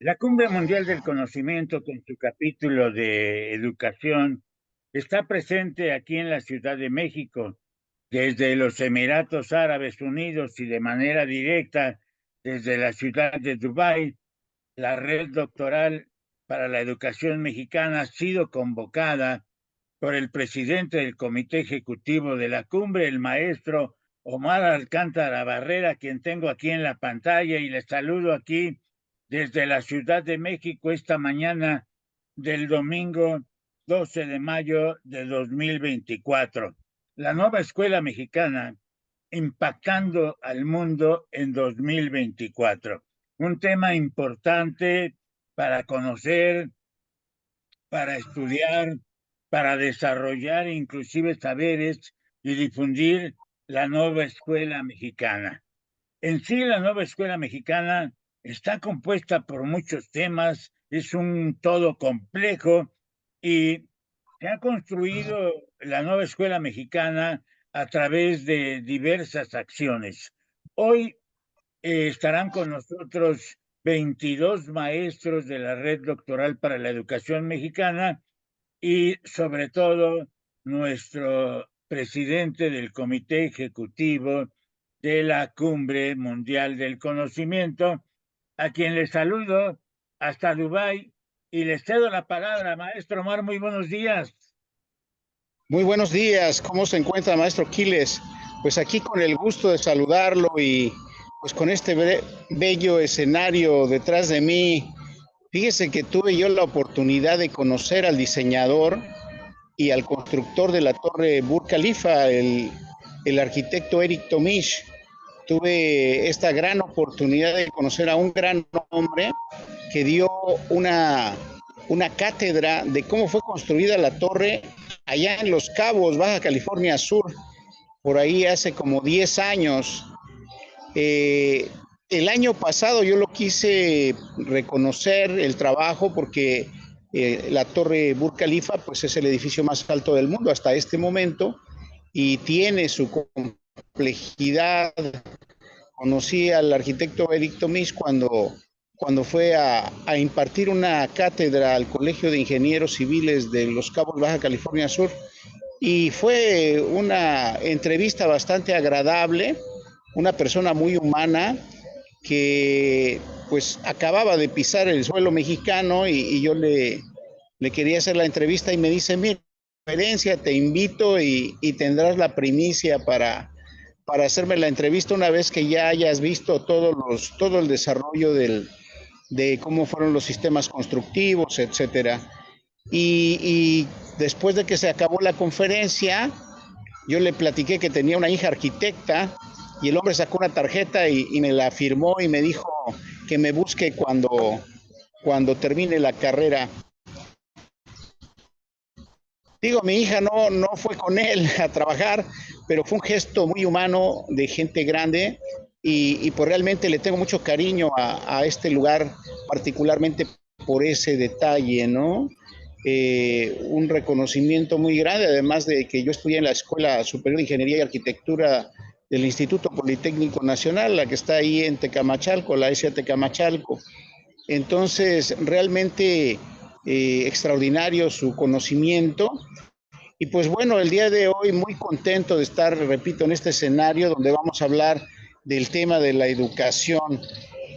La Cumbre Mundial del Conocimiento, con su capítulo de educación, está presente aquí en la Ciudad de México, desde los Emiratos Árabes Unidos y de manera directa desde la ciudad de Dubái. La red doctoral para la educación mexicana ha sido convocada por el presidente del Comité Ejecutivo de la Cumbre, el maestro Omar Alcántara Barrera, quien tengo aquí en la pantalla, y le saludo aquí desde la Ciudad de México esta mañana del domingo 12 de mayo de 2024. La nueva escuela mexicana impactando al mundo en 2024. Un tema importante para conocer, para estudiar, para desarrollar inclusive saberes y difundir la nueva escuela mexicana. En sí, la nueva escuela mexicana está compuesta por muchos temas, es un todo complejo y se ha construido la nueva escuela mexicana a través de diversas acciones. Hoy estarán con nosotros 22 maestros de la Red Doctoral para la Educación Mexicana y sobre todo nuestro presidente del Comité Ejecutivo de la Cumbre Mundial del Conocimiento, a quien les saludo hasta Dubái y les cedo la palabra. Maestro Omar, muy buenos días. Muy buenos días, ¿cómo se encuentra, maestro Quiles? Pues aquí con el gusto de saludarlo y pues con este bello escenario detrás de mí. Fíjese que tuve yo la oportunidad de conocer al diseñador y al constructor de la torre Burj Khalifa, el arquitecto Eric Tomish. Tuve esta gran oportunidad de conocer a un gran hombre que dio una cátedra de cómo fue construida la torre allá en Los Cabos, Baja California Sur, por ahí hace como 10 años. El año pasado yo lo quise reconocer el trabajo porque la torre Burj Khalifa pues es el edificio más alto del mundo hasta este momento y tiene su complejidad. Conocí al arquitecto Eric Tomish cuando fue a impartir una cátedra al Colegio de Ingenieros Civiles de Los Cabos, Baja California Sur, y fue una entrevista bastante agradable, una persona muy humana que pues acababa de pisar el suelo mexicano y yo le quería hacer la entrevista y me dice, mira, conferencia, te invito y tendrás la primicia para hacerme la entrevista una vez que ya hayas visto todo el desarrollo de cómo fueron los sistemas constructivos, etcétera. Y después de que se acabó la conferencia, yo le platiqué que tenía una hija arquitecta y el hombre sacó una tarjeta y me la firmó y me dijo que me busque cuando termine la carrera. Digo, mi hija no fue con él a trabajar, pero fue un gesto muy humano de gente grande y pues realmente le tengo mucho cariño a este lugar, particularmente por ese detalle, ¿no? Un reconocimiento muy grande, además de que yo estudié en la Escuela Superior de Ingeniería y Arquitectura del Instituto Politécnico Nacional, la que está ahí en Tecamachalco, la ESA Tecamachalco. Entonces, realmente extraordinario su conocimiento. Y pues bueno, el día de hoy muy contento de estar, repito, en este escenario donde vamos a hablar del tema de la educación.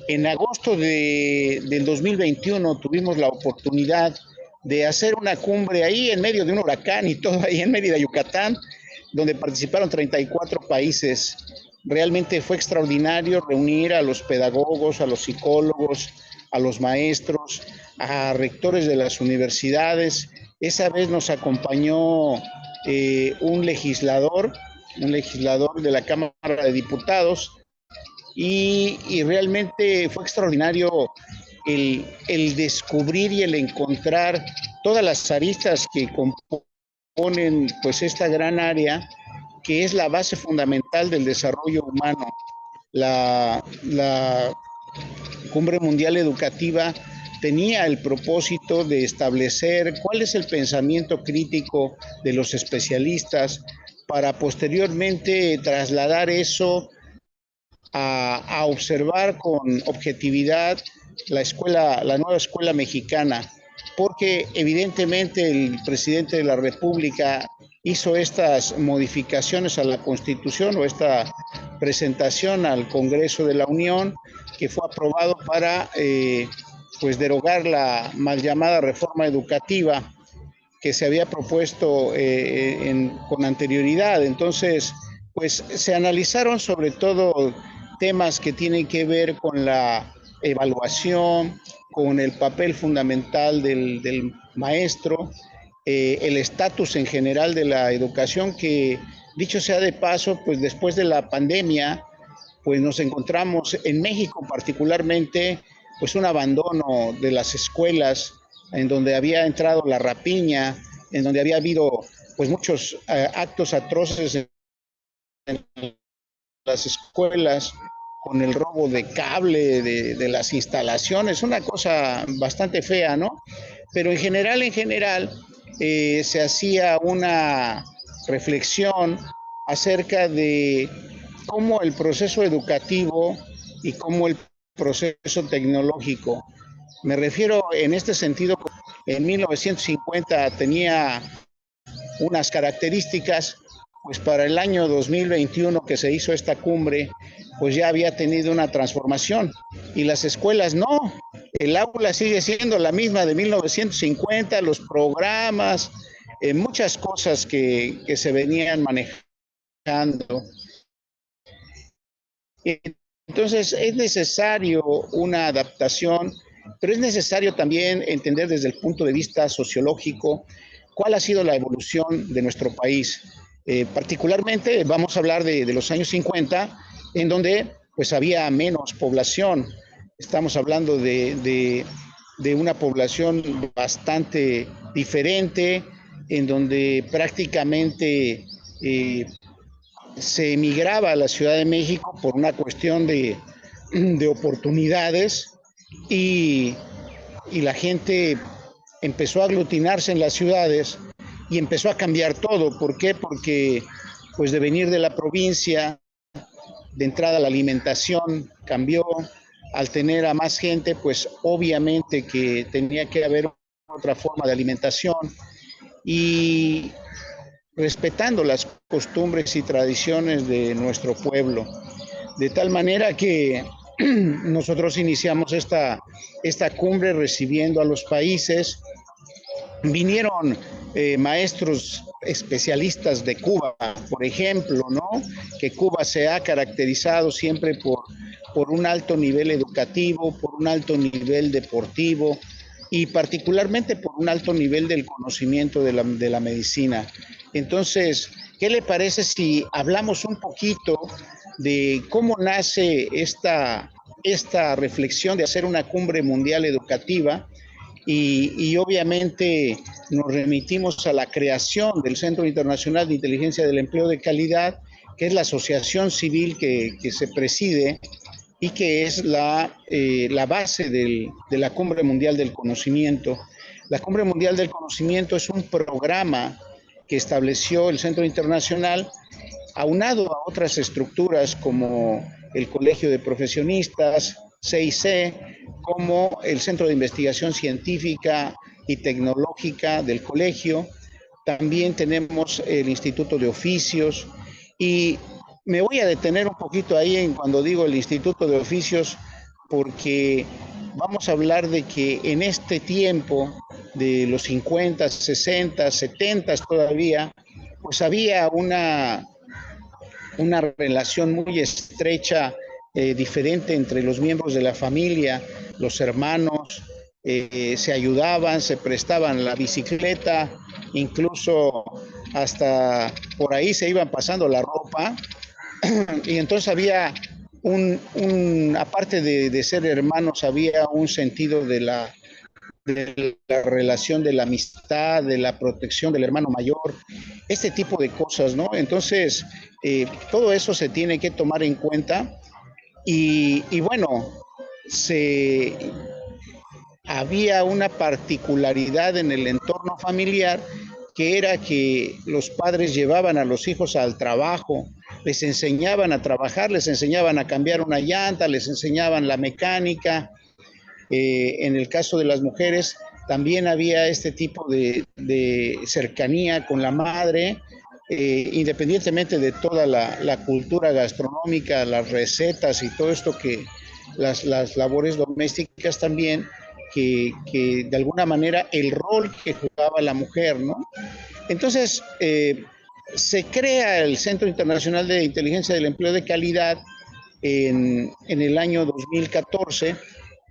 En agosto del 2021 tuvimos la oportunidad de hacer una cumbre ahí en medio de un huracán y todo ahí en Mérida, Yucatán, donde participaron 34 países. Realmente fue extraordinario reunir a los pedagogos, a los psicólogos, a los maestros, a rectores de las universidades. Esa vez nos acompañó un legislador de la Cámara de Diputados, y realmente fue extraordinario el descubrir y el encontrar todas las aristas que componen pues esta gran área que es la base fundamental del desarrollo humano. La Cumbre Mundial Educativa tenía el propósito de establecer cuál es el pensamiento crítico de los especialistas para posteriormente trasladar eso a observar con objetividad la nueva escuela mexicana, porque evidentemente el presidente de la República hizo estas modificaciones a la Constitución o esta presentación al Congreso de la Unión, que fue aprobado para pues derogar la mal llamada reforma educativa que se había propuesto con anterioridad. Entonces, pues se analizaron sobre todo temas que tienen que ver con la evaluación, con el papel fundamental del maestro, el estatus en general de la educación, que dicho sea de paso, pues después de la pandemia, pues nos encontramos en México particularmente, pues un abandono de las escuelas, en donde había entrado la rapiña, en donde había habido pues muchos actos atroces en las escuelas, con el robo de cable de las instalaciones, una cosa bastante fea, ¿no? Pero en general, se hacía una reflexión acerca de cómo el proceso educativo y cómo el proceso tecnológico, me refiero en este sentido, en 1950 tenía unas características, pues para el año 2021 que se hizo esta cumbre, pues ya había tenido una transformación y las escuelas no, el aula sigue siendo la misma de 1950, los programas, muchas cosas que se venían manejando. Entonces es necesario una adaptación, pero es necesario también entender desde el punto de vista sociológico cuál ha sido la evolución de nuestro país. Particularmente vamos a hablar de los años 50, en donde pues había menos población. Estamos hablando de una población bastante diferente, en donde prácticamente se emigraba a la Ciudad de México por una cuestión de oportunidades y, y la gente empezó a aglutinarse en las ciudades y empezó a cambiar todo. ¿Por qué? Porque pues de venir de la provincia, de entrada la alimentación cambió, al tener a más gente, pues obviamente que tenía que haber otra forma de alimentación y respetando las costumbres y tradiciones de nuestro pueblo. De tal manera que nosotros iniciamos esta cumbre recibiendo a los países. Vinieron maestros especialistas de Cuba, por ejemplo, ¿no? Que Cuba se ha caracterizado siempre por un alto nivel educativo, por un alto nivel deportivo y particularmente por un alto nivel del conocimiento de la medicina. Entonces, ¿qué le parece si hablamos un poquito de cómo nace esta reflexión de hacer una cumbre mundial educativa? Y obviamente nos remitimos a la creación del Centro Internacional de Inteligencia del Empleo de Calidad, que es la asociación civil que se preside y que es la base de la Cumbre Mundial del Conocimiento. La Cumbre Mundial del Conocimiento es un programa que estableció el Centro Internacional, aunado a otras estructuras como el Colegio de Profesionistas, CIC, como el Centro de Investigación Científica y Tecnológica del colegio. También tenemos el Instituto de Oficios y me voy a detener un poquito ahí en cuando digo el Instituto de Oficios, porque vamos a hablar de que en este tiempo de los 50, 60, 70 todavía, pues había una relación muy estrecha, diferente entre los miembros de la familia, los hermanos, se ayudaban, se prestaban la bicicleta, incluso hasta por ahí se iban pasando la ropa, y entonces había aparte de ser hermanos, había un sentido de la relación, de la amistad, de la protección del hermano mayor, este tipo de cosas, ¿no? Entonces, todo eso se tiene que tomar en cuenta y bueno, había una particularidad en el entorno familiar que era que los padres llevaban a los hijos al trabajo, les enseñaban a trabajar, les enseñaban a cambiar una llanta, les enseñaban la mecánica, En el caso de las mujeres, también había este tipo de cercanía con la madre, independientemente de toda la cultura gastronómica, las recetas y todo esto que las labores domésticas también, que de alguna manera el rol que jugaba la mujer, ¿no? Entonces, se crea el Centro Internacional de Inteligencia del Empleo de Calidad en el año 2014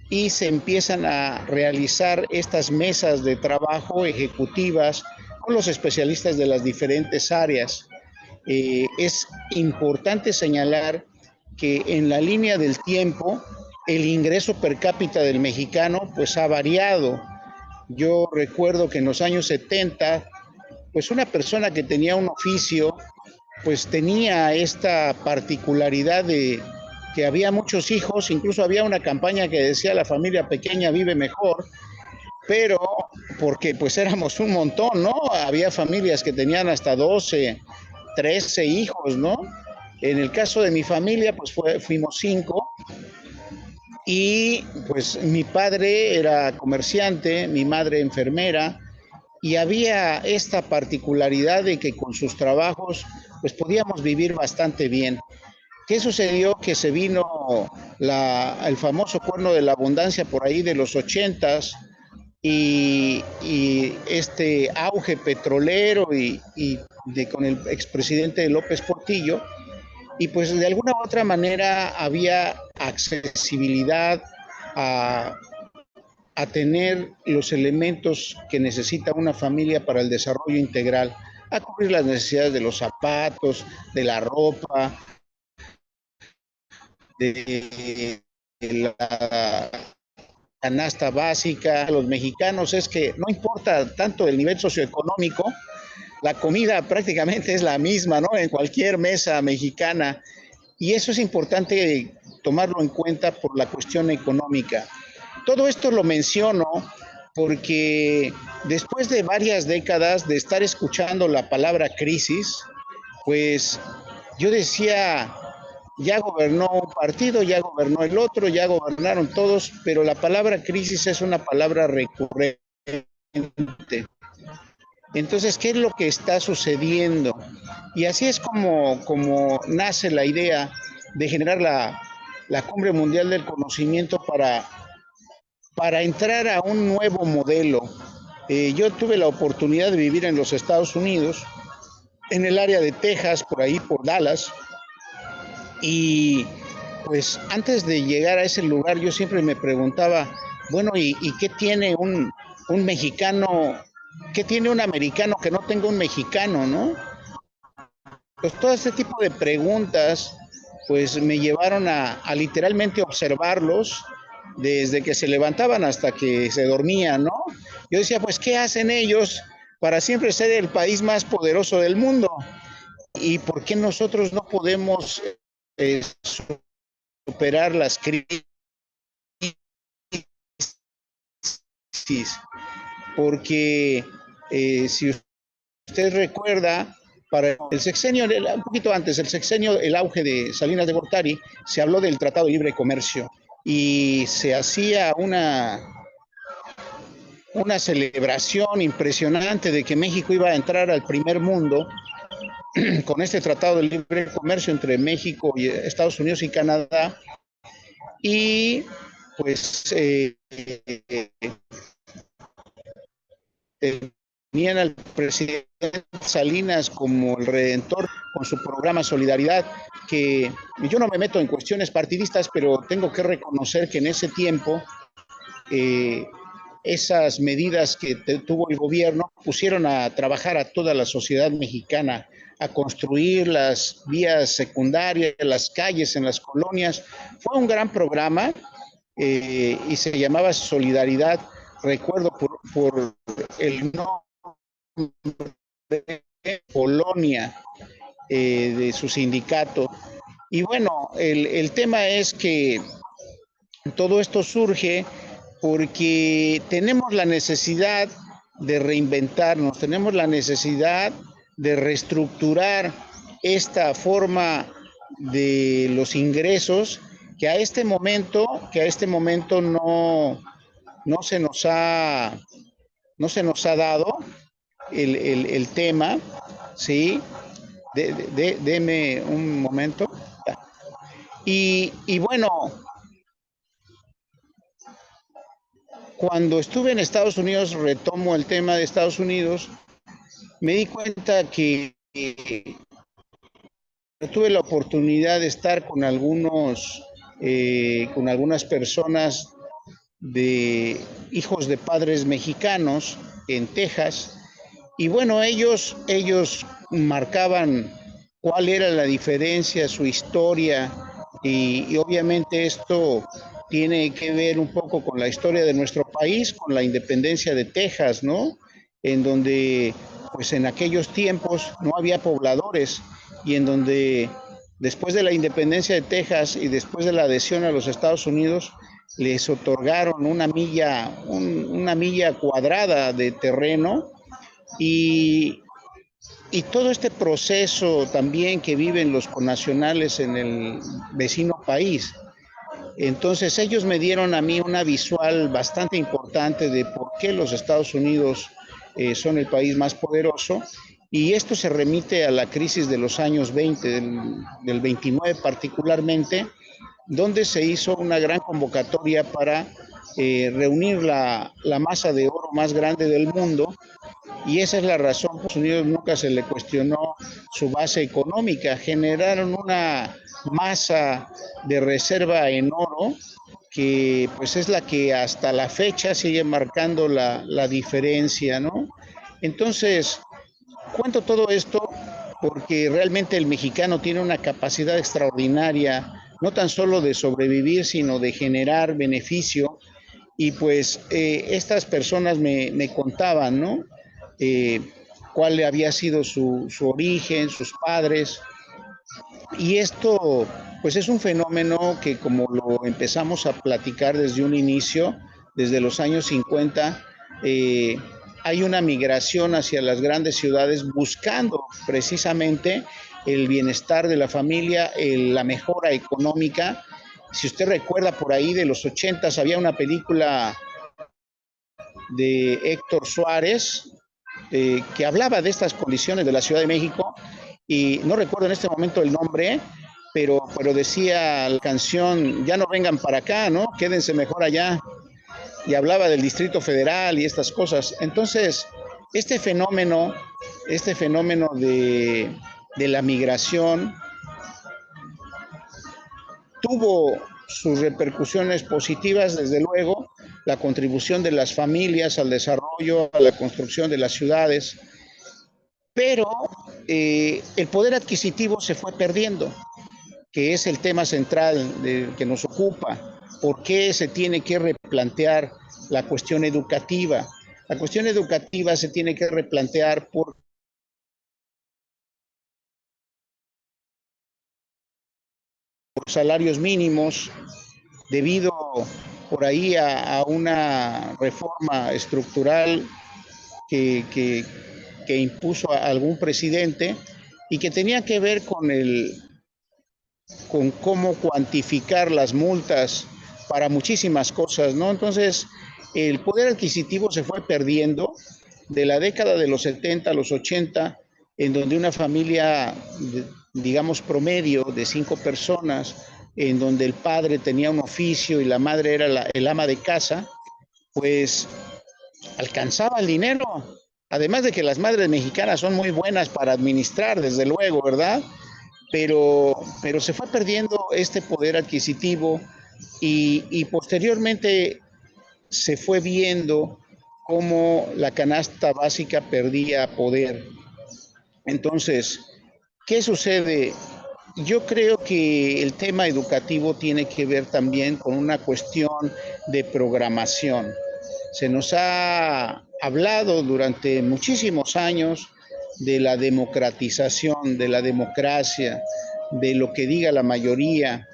y se empiezan a realizar estas mesas de trabajo ejecutivas con los especialistas de las diferentes áreas. Es importante señalar que en la línea del tiempo el ingreso per cápita del mexicano pues ha variado. Yo recuerdo que en los años 70 pues una persona que tenía un oficio pues tenía esta particularidad de que había muchos hijos, incluso había una campaña que decía la familia pequeña vive mejor, pero porque pues éramos un montón, ¿no? Había familias que tenían hasta 12, 13 hijos, ¿no? En el caso de mi familia, pues fuimos 5 y pues mi padre era comerciante, mi madre enfermera, y había esta particularidad de que con sus trabajos pues podíamos vivir bastante bien. ¿Qué sucedió? Que se vino el famoso cuerno de la abundancia por ahí de los 80s y este auge petrolero con el expresidente López Portillo, y pues de alguna u otra manera había accesibilidad a, a tener los elementos que necesita una familia para el desarrollo integral, a cubrir las necesidades de los zapatos, de la ropa, de la canasta básica. Los mexicanos es que no importa tanto el nivel socioeconómico, la comida prácticamente es la misma, ¿no? En cualquier mesa mexicana. Y eso es importante tomarlo en cuenta por la cuestión económica. Todo esto lo menciono porque después de varias décadas de estar escuchando la palabra crisis, pues yo decía, ya gobernó un partido, ya gobernó el otro, ya gobernaron todos, pero la palabra crisis es una palabra recurrente. Entonces, ¿qué es lo que está sucediendo? Y así es como nace la idea de generar la Cumbre Mundial del Conocimiento para entrar a un nuevo modelo. Yo tuve la oportunidad de vivir en los Estados Unidos, en el área de Texas, por ahí, por Dallas, y pues antes de llegar a ese lugar yo siempre me preguntaba, bueno, ¿y qué tiene un mexicano, qué tiene un americano que no tenga un mexicano, no? Pues todo este tipo de preguntas pues me llevaron a literalmente observarlos desde que se levantaban hasta que se dormían, ¿no? Yo decía, pues, ¿qué hacen ellos para siempre ser el país más poderoso del mundo? ¿Y por qué nosotros no podemos superar las crisis? Porque si usted recuerda, para el sexenio, un poquito antes, el sexenio, el auge de Salinas de Gortari, se habló del Tratado de Libre Comercio y se hacía una celebración impresionante de que México iba a entrar al primer mundo con este Tratado de Libre Comercio entre México y Estados Unidos y Canadá. Y pues tenían al presidente Salinas como el redentor con su programa Solidaridad, que yo no me meto en cuestiones partidistas, pero tengo que reconocer que en ese tiempo esas medidas que tuvo el gobierno pusieron a trabajar a toda la sociedad mexicana, a construir las vías secundarias, las calles en las colonias. Fue un gran programa y se llamaba Solidaridad, recuerdo por el nombre de Polonia, de su sindicato. Y bueno, el tema es que todo esto surge porque tenemos la necesidad de reinventarnos, tenemos la necesidad de reestructurar esta forma de los ingresos que a este momento no se nos ha, no se nos ha dado el tema, ¿sí? Deme un momento. Y bueno, cuando estuve en Estados Unidos, retomo el tema de Estados Unidos, me di cuenta que tuve la oportunidad de estar con con algunas personas de hijos de padres mexicanos en Texas. Y bueno, ellos marcaban cuál era la diferencia, su historia, y obviamente esto tiene que ver un poco con la historia de nuestro país, con la independencia de Texas, ¿no? En donde, pues en aquellos tiempos no había pobladores y en donde después de la independencia de Texas y después de la adhesión a los Estados Unidos, les otorgaron una milla cuadrada de terreno y, y todo este proceso también que viven los connacionales en el vecino país. Entonces ellos me dieron a mí una visual bastante importante de por qué los Estados Unidos son el país más poderoso, y esto se remite a la crisis de los años 20, del 29 particularmente, donde se hizo una gran convocatoria para reunir la masa de oro más grande del mundo, y esa es la razón. Estados Unidos nunca se le cuestionó su base económica. Generaron una masa de reserva en oro que pues es la que hasta la fecha sigue marcando la diferencia, ¿no? Entonces, cuento todo esto porque realmente el mexicano tiene una capacidad extraordinaria, no tan solo de sobrevivir, sino de generar beneficio. Y pues estas personas me contaban, ¿no? Eh, cuál había sido su origen, sus padres. Y esto, pues es un fenómeno que como lo empezamos a platicar desde un inicio, desde los años 50, hay una migración hacia las grandes ciudades buscando precisamente el bienestar de la familia, la mejora económica. Si usted recuerda, por ahí de los 80 había una película de Héctor Suárez que hablaba de estas condiciones de la Ciudad de México, y no recuerdo en este momento el nombre, pero decía la canción, ya no vengan para acá, ¿no? Quédense mejor allá. Y hablaba del Distrito Federal y estas cosas. Entonces, este fenómeno de la migración tuvo sus repercusiones positivas, desde luego, la contribución de las familias al desarrollo, a la construcción de las ciudades, pero el poder adquisitivo se fue perdiendo, que es el tema central que nos ocupa. ¿Por qué se tiene que replantear la cuestión educativa? La cuestión educativa se tiene que replantear por salarios mínimos, debido por ahí a una reforma estructural que impuso a algún presidente y que tenía que ver con cómo cuantificar las multas para muchísimas cosas, ¿no? Entonces, el poder adquisitivo se fue perdiendo de la década de los 70 a los 80, en donde una familia, digamos, promedio de 5 personas, en donde el padre tenía un oficio y la madre era el ama de casa, pues alcanzaba el dinero. Además de que las madres mexicanas son muy buenas para administrar, desde luego, ¿verdad? Pero se fue perdiendo este poder adquisitivo, y posteriormente se fue viendo cómo la canasta básica perdía poder. Entonces, ¿qué sucede? Yo creo que el tema educativo tiene que ver también con una cuestión de programación. Se nos ha hablado durante muchísimos años de la democratización, de la democracia, de lo que diga la mayoría.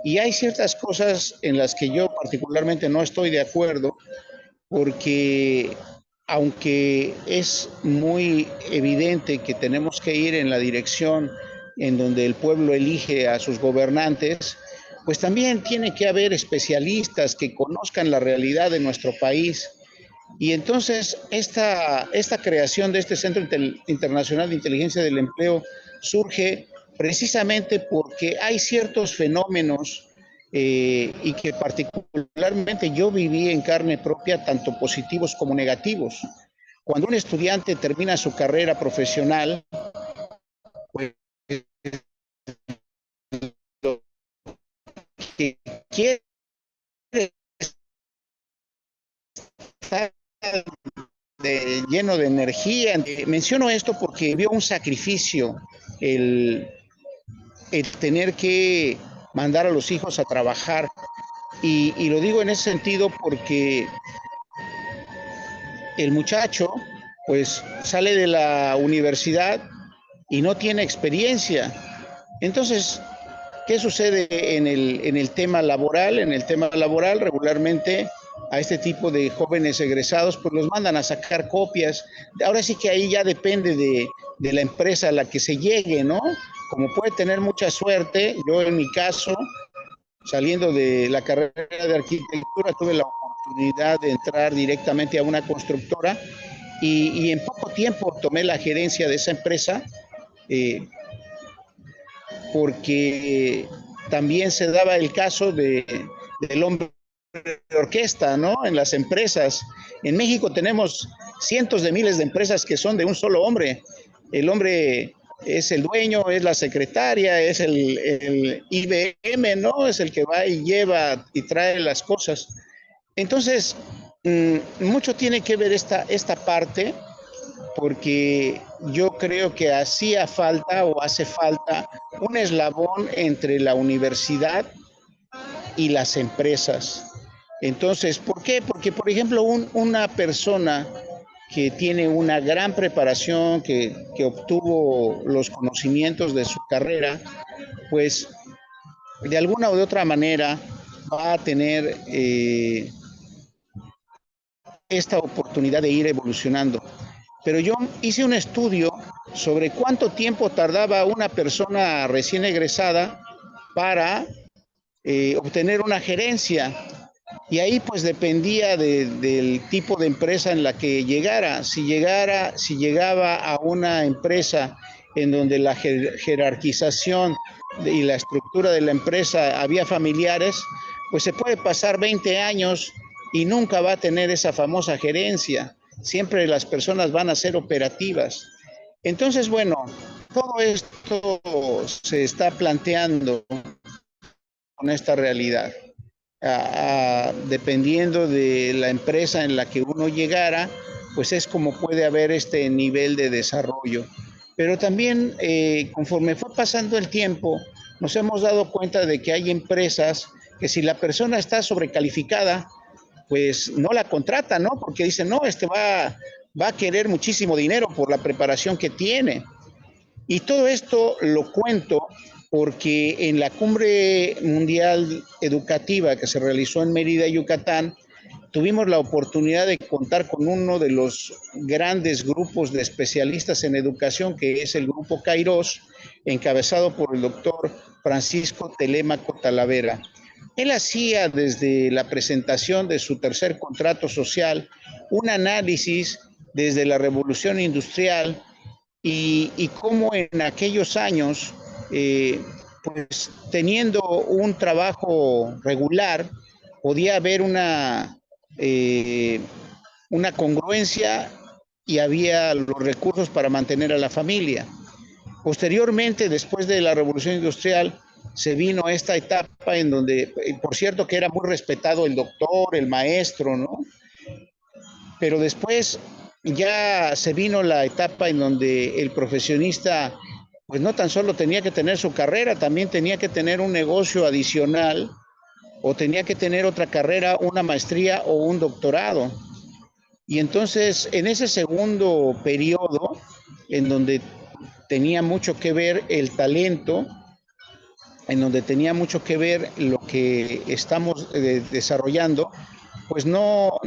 Y hay ciertas cosas en las que yo particularmente no estoy de acuerdo, porque aunque es muy evidente que tenemos que ir en la dirección en donde el pueblo elige a sus gobernantes, pues también tiene que haber especialistas que conozcan la realidad de nuestro país. Y entonces esta creación de este Centro Internacional de Inteligencia del Empleo surge precisamente porque hay ciertos fenómenos y que particularmente yo viví en carne propia, tanto positivos como negativos. Cuando un estudiante termina su carrera profesional, pues lo que quiere estar lleno de energía. Menciono esto porque vio un sacrificio el, el tener que mandar a los hijos a trabajar. Y lo digo en ese sentido porque el muchacho pues sale de la universidad y no tiene experiencia. Entonces, ¿qué sucede en el tema laboral? En el tema laboral, regularmente a este tipo de jóvenes egresados, pues los mandan a sacar copias. Ahora sí que ahí ya depende de la empresa a la que se llegue, ¿no? Como puede tener mucha suerte, yo en mi caso, saliendo de la carrera de arquitectura, tuve la oportunidad de entrar directamente a una constructora y en poco tiempo tomé la gerencia de esa empresa. Porque también se daba el caso del hombre de orquesta, ¿no? En las empresas. En México tenemos cientos de miles de empresas que son de un solo hombre. El hombre es el dueño, es la secretaria, es el IBM, ¿no? Es el que va y lleva y trae las cosas. Entonces, mucho tiene que ver esta parte porque yo creo que hacía falta o hace falta un eslabón entre la universidad y las empresas. Entonces, ¿por qué? Porque, por ejemplo, una persona que tiene una gran preparación, que obtuvo los conocimientos de su carrera, pues de alguna u de otra manera va a tener esta oportunidad de ir evolucionando. Pero yo hice un estudio sobre cuánto tiempo tardaba una persona recién egresada para obtener una gerencia. Y ahí pues dependía del tipo de empresa en la que llegara. Si llegaba a una empresa en donde la jerarquización y la estructura de la empresa había familiares, pues se puede pasar 20 años y nunca va a tener esa famosa gerencia. Siempre las personas van a ser operativas. Entonces, bueno, todo esto se está planteando con esta realidad. Dependiendo de la empresa en la que uno llegara, pues es como puede haber este nivel de desarrollo. Pero también conforme fue pasando el tiempo, nos hemos dado cuenta de que hay empresas que si la persona está sobrecalificada, pues no la contrata, ¿no? Porque dicen, no, va a querer muchísimo dinero por la preparación que tiene. Y todo esto lo cuento porque en la Cumbre Mundial Educativa que se realizó en Mérida, Yucatán, tuvimos la oportunidad de contar con uno de los grandes grupos de especialistas en educación, que es el Grupo Kairos, encabezado por el doctor Francisco Telémaco Talavera. Él hacía desde la presentación de su tercer contrato social un análisis desde la revolución industrial y cómo en aquellos años, pues teniendo un trabajo regular, podía haber una congruencia y había los recursos para mantener a la familia. Posteriormente, después de la Revolución Industrial, se vino esta etapa en donde, por cierto, que era muy respetado el doctor, el maestro, ¿no? Pero después ya se vino la etapa en donde el profesionista, pues no tan solo tenía que tener su carrera, también tenía que tener un negocio adicional o tenía que tener otra carrera, una maestría o un doctorado. Y entonces, en ese segundo periodo, en donde tenía mucho que ver el talento, en donde tenía mucho que ver lo que estamos desarrollando, pues no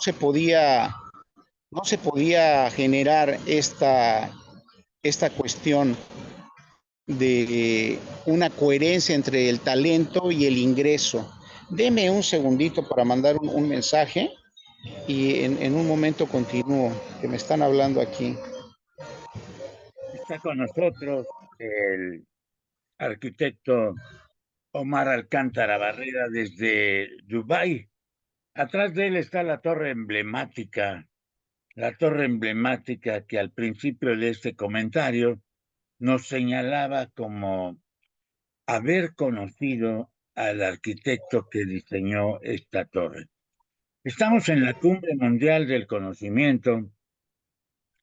se podía generar esta cuestión de una coherencia entre el talento y el ingreso. Deme un segundito para mandar un mensaje y en un momento continúo, que me están hablando aquí. Está con nosotros el arquitecto Omar Alcántara Barrera desde Dubái. Atrás de él está la torre emblemática que al principio de este comentario nos señalaba como haber conocido al arquitecto que diseñó esta torre. Estamos en la Cumbre Mundial del Conocimiento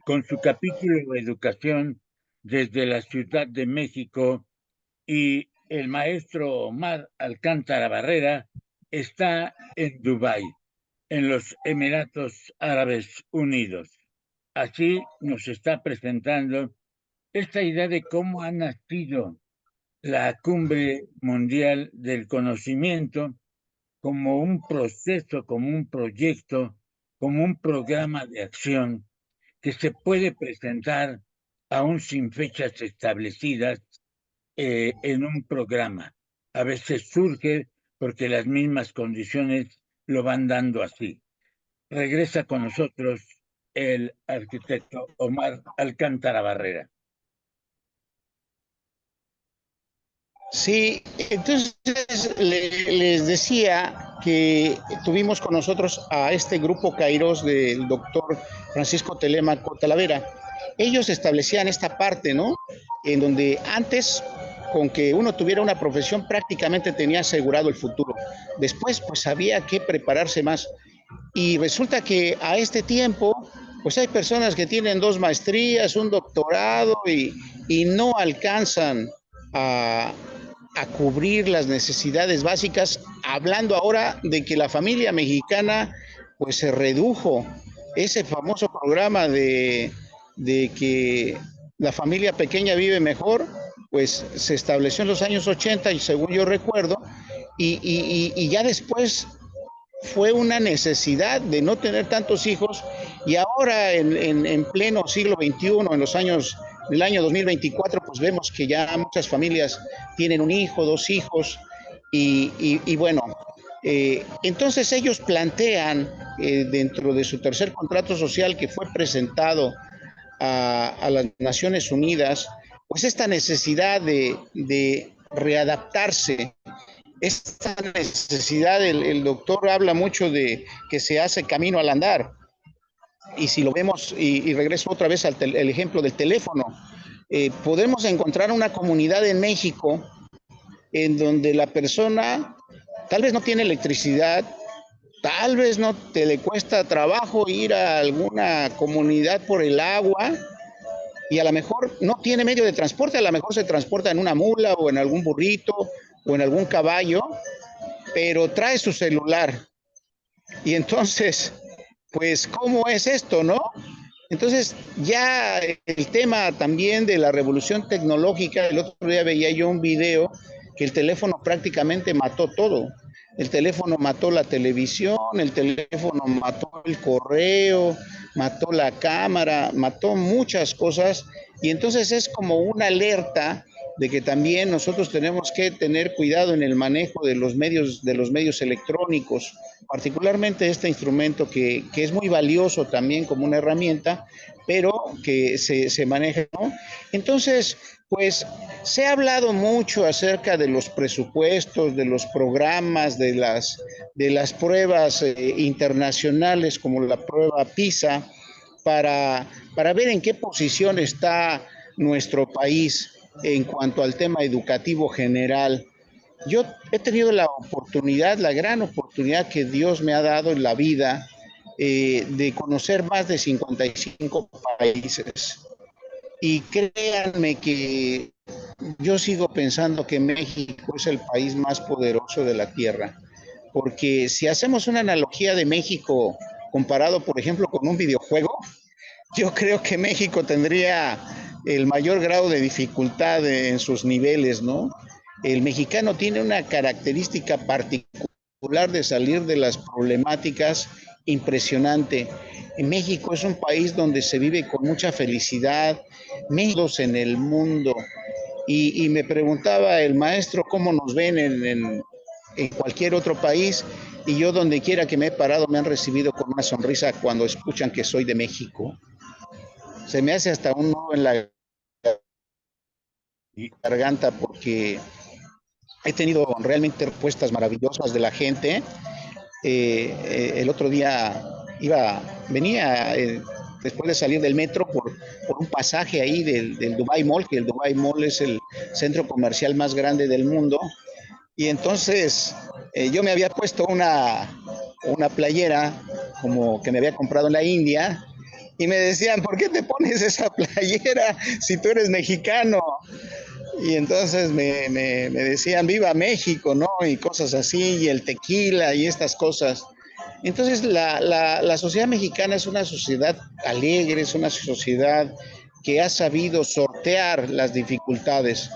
con su capítulo de Educación desde la Ciudad de México, y el maestro Omar Alcántara Barrera está en Dubái, en los Emiratos Árabes Unidos. Así nos está presentando esta idea de cómo ha nacido la Cumbre Mundial del Conocimiento como un proceso, como un proyecto, como un programa de acción que se puede presentar aún sin fechas establecidas en un programa. A veces surge porque las mismas condiciones lo van dando así. Regresa con nosotros el arquitecto Omar Alcántara Barrera. Sí, entonces les decía que tuvimos con nosotros a este grupo Kairos del doctor Francisco Telemaco Talavera. Ellos establecían esta parte, ¿no? En donde antes, con que uno tuviera una profesión, prácticamente tenía asegurado el futuro. Después, pues había que prepararse más. Y resulta que a este tiempo, pues hay personas que tienen 2 maestrías, un doctorado y no alcanzan a, a cubrir las necesidades básicas, hablando ahora de que la familia mexicana pues se redujo. Ese famoso programa de que la familia pequeña vive mejor, pues se estableció en los años 80 y según yo recuerdo, y ya después fue una necesidad de no tener tantos hijos y ahora en pleno siglo XXI, en los años del año 2024, pues vemos que ya muchas familias tienen un hijo, 2 hijos y bueno, entonces ellos plantean dentro de su tercer contrato social que fue presentado a las Naciones Unidas, pues esta necesidad de readaptarse, esta necesidad, el doctor habla mucho de que se hace camino al andar. Y si lo vemos, y regreso otra vez al el ejemplo del teléfono, podemos encontrar una comunidad en México en donde la persona tal vez no tiene electricidad, tal vez no te le cuesta trabajo ir a alguna comunidad por el agua y a lo mejor no tiene medio de transporte, a lo mejor se transporta en una mula o en algún burrito o en algún caballo, pero trae su celular. Y entonces, pues, ¿cómo es esto, no? Entonces, ya el tema también de la revolución tecnológica, el otro día veía yo un video que el teléfono prácticamente mató todo. El teléfono mató la televisión, el teléfono mató el correo, mató la cámara, mató muchas cosas y entonces es como una alerta de que también nosotros tenemos que tener cuidado en el manejo de los medios electrónicos, particularmente este instrumento que es muy valioso también como una herramienta, pero que se maneja, ¿no? Entonces, pues se ha hablado mucho acerca de los presupuestos, de los programas, de las pruebas internacionales como la prueba PISA, para ver en qué posición está nuestro país en cuanto al tema educativo general. Yo he tenido la oportunidad, la gran oportunidad que Dios me ha dado en la vida de conocer más de 55 países. Y créanme que yo sigo pensando que México es el país más poderoso de la Tierra. Porque si hacemos una analogía de México comparado, por ejemplo, con un videojuego, yo creo que México tendría el mayor grado de dificultad en sus niveles, ¿no? El mexicano tiene una característica particular de salir de las problemáticas impresionante. En México es un país donde se vive con mucha felicidad, México en el mundo. y me preguntaba el maestro cómo nos ven en cualquier otro país, y yo donde quiera que me he parado me han recibido con una sonrisa cuando escuchan que soy de México. Se me hace hasta un nudo en la Y, garganta porque he tenido realmente respuestas maravillosas de la gente. El otro día venía después de salir del metro por un pasaje ahí del Dubai Mall, que el Dubai Mall es el centro comercial más grande del mundo, y entonces yo me había puesto una playera como que me había comprado en la India, y me decían, ¿por qué te pones esa playera si tú eres mexicano? Y entonces me decían, viva México, ¿no? Y cosas así, y el tequila y estas cosas. Entonces la sociedad mexicana es una sociedad alegre, es una sociedad que ha sabido sortear las dificultades.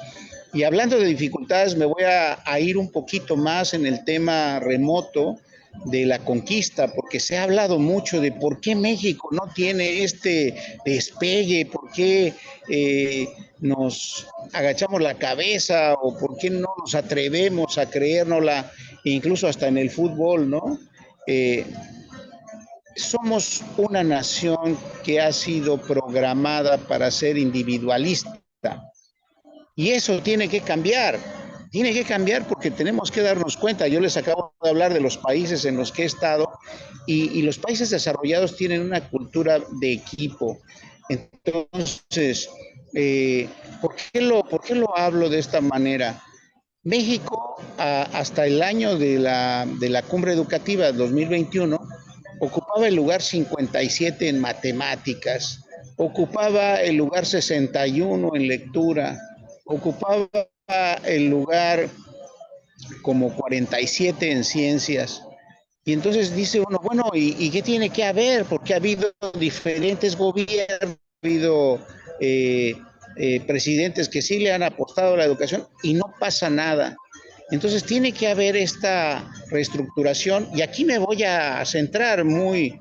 Y hablando de dificultades, me voy a ir un poquito más en el tema remoto de la conquista, porque se ha hablado mucho de por qué México no tiene este despegue, por qué nos agachamos la cabeza o por qué no nos atrevemos a creérnosla, incluso hasta en el fútbol, ¿no? Eh, Somos una nación que ha sido programada para ser individualista, y eso tiene que cambiar porque tenemos que darnos cuenta. Yo les acabo de hablar de los países en los que he estado, y los países desarrollados tienen una cultura de equipo. Entonces, ¿por qué lo hablo de esta manera? México, hasta el año de la cumbre educativa 2021, ocupaba el lugar 57 en matemáticas, ocupaba el lugar 61 en lectura, ocupaba el lugar como 47 en ciencias. Y entonces dice uno, bueno, ¿y qué tiene que haber? Porque ha habido diferentes gobiernos, ha habido presidentes que sí le han apostado a la educación y no pasa nada. Entonces tiene que haber esta reestructuración, y aquí me voy a centrar muy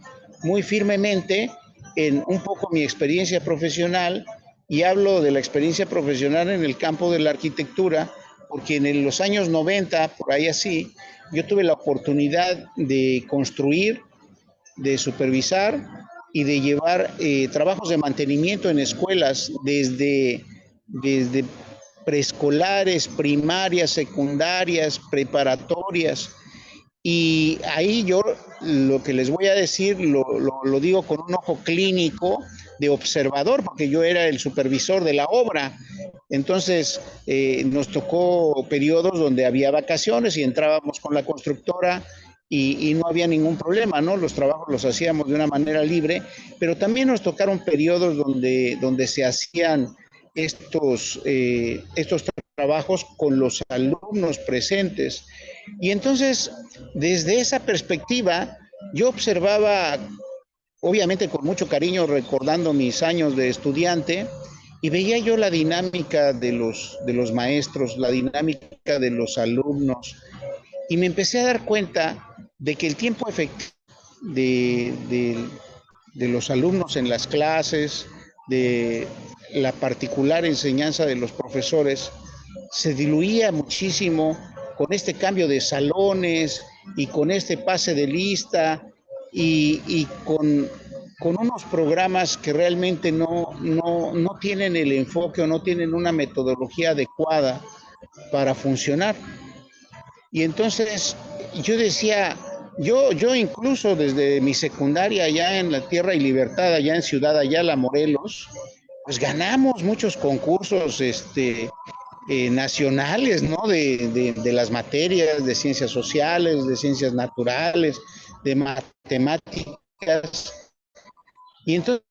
firmemente en un poco mi experiencia profesional, y hablo de la experiencia profesional en el campo de la arquitectura, porque en los años 90, por ahí así, yo tuve la oportunidad de construir, de supervisar y de llevar trabajos de mantenimiento en escuelas desde preescolares, primarias, secundarias, preparatorias. Y ahí yo lo que les voy a decir lo digo con un ojo clínico de observador, porque yo era el supervisor de la obra. Entonces nos tocó periodos donde había vacaciones y entrábamos con la constructora, y no había ningún problema, ¿no? Los trabajos los hacíamos de una manera libre, pero también nos tocaron periodos donde se hacían estos trabajos con los alumnos presentes. Y entonces, desde esa perspectiva, yo observaba, obviamente con mucho cariño, recordando mis años de estudiante, y veía yo la dinámica de los maestros, la dinámica de los alumnos, y me empecé a dar cuenta de que el tiempo efectivo de, de, de los alumnos en las clases, de la particular enseñanza de los profesores, se diluía muchísimo con este cambio de salones y con este pase de lista, y con unos programas que realmente no tienen el enfoque o no tienen una metodología adecuada para funcionar. Y entonces yo decía, yo incluso desde mi secundaria allá en la Tierra y Libertad, allá en Ciudad Ayala, Morelos, pues ganamos muchos concursos nacionales, ¿no? De las materias de ciencias sociales, de ciencias naturales, de matemáticas. Y entonces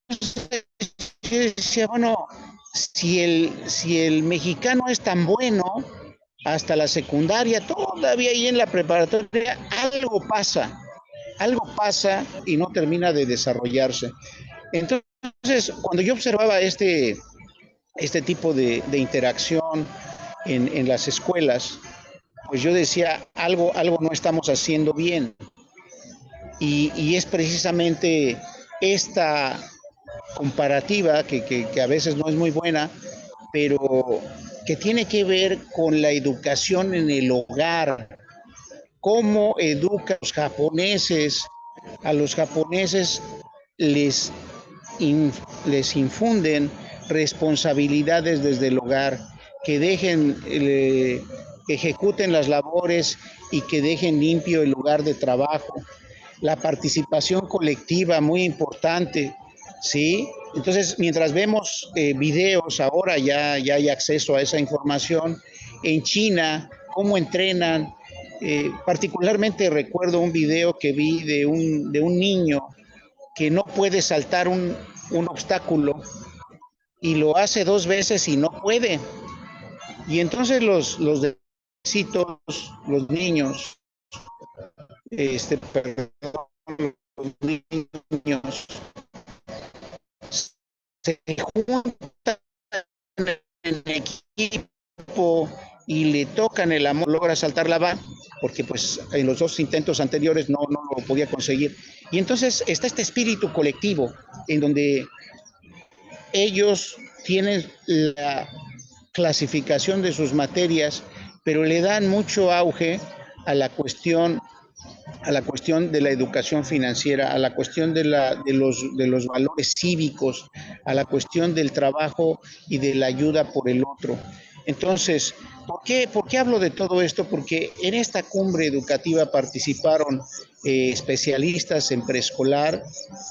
yo decía, bueno, si el mexicano es tan bueno hasta la secundaria, todavía ahí en la preparatoria, algo pasa y no termina de desarrollarse. Entonces, cuando yo observaba este tipo de interacción en las escuelas, pues yo decía, algo no estamos haciendo bien. Y es precisamente esta comparativa que a veces no es muy buena, pero que tiene que ver con la educación en el hogar, cómo educan los japoneses. A los japoneses les, les infunden responsabilidades desde el hogar, que dejen, que ejecuten las labores y que dejen limpio el lugar de trabajo. La participación colectiva, muy importante, ¿sí? Entonces, mientras vemos videos, ahora ya hay acceso a esa información, en China, cómo entrenan. Particularmente recuerdo un video que vi de un niño que no puede saltar un obstáculo y lo hace 2 veces y no puede. Y entonces los niños, perdón, los niños se juntan en equipo y le tocan el amor, logra saltar la valla, porque pues en los 2 intentos anteriores no lo podía conseguir. Y entonces está este espíritu colectivo en donde ellos tienen la clasificación de sus materias, pero le dan mucho auge a la cuestión de la educación financiera, a la cuestión de los valores cívicos, a la cuestión del trabajo y de la ayuda por el otro. Entonces, ¿por qué hablo de todo esto? Porque en esta cumbre educativa participaron especialistas en preescolar,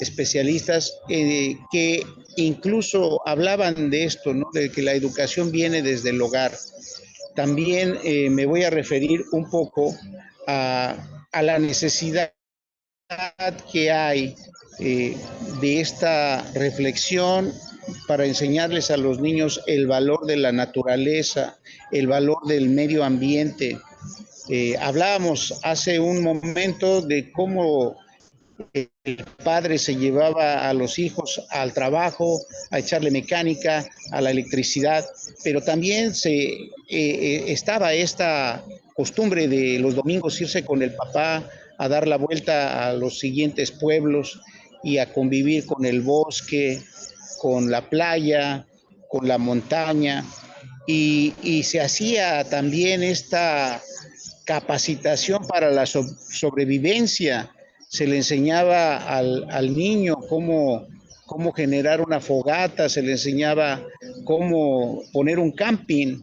especialistas que incluso hablaban de esto, ¿no? De que la educación viene desde el hogar. También me voy a referir un poco a la necesidad que hay de esta reflexión para enseñarles a los niños el valor de la naturaleza, el valor del medio ambiente. Hablábamos hace un momento de cómo el padre se llevaba a los hijos al trabajo, a echarle mecánica, a la electricidad, pero también estaba esta costumbre de los domingos irse con el papá a dar la vuelta a los siguientes pueblos y a convivir con el bosque, con la playa, con la montaña, y se hacía también esta capacitación para la sobrevivencia. Se le enseñaba al niño cómo generar una fogata, se le enseñaba cómo poner un camping,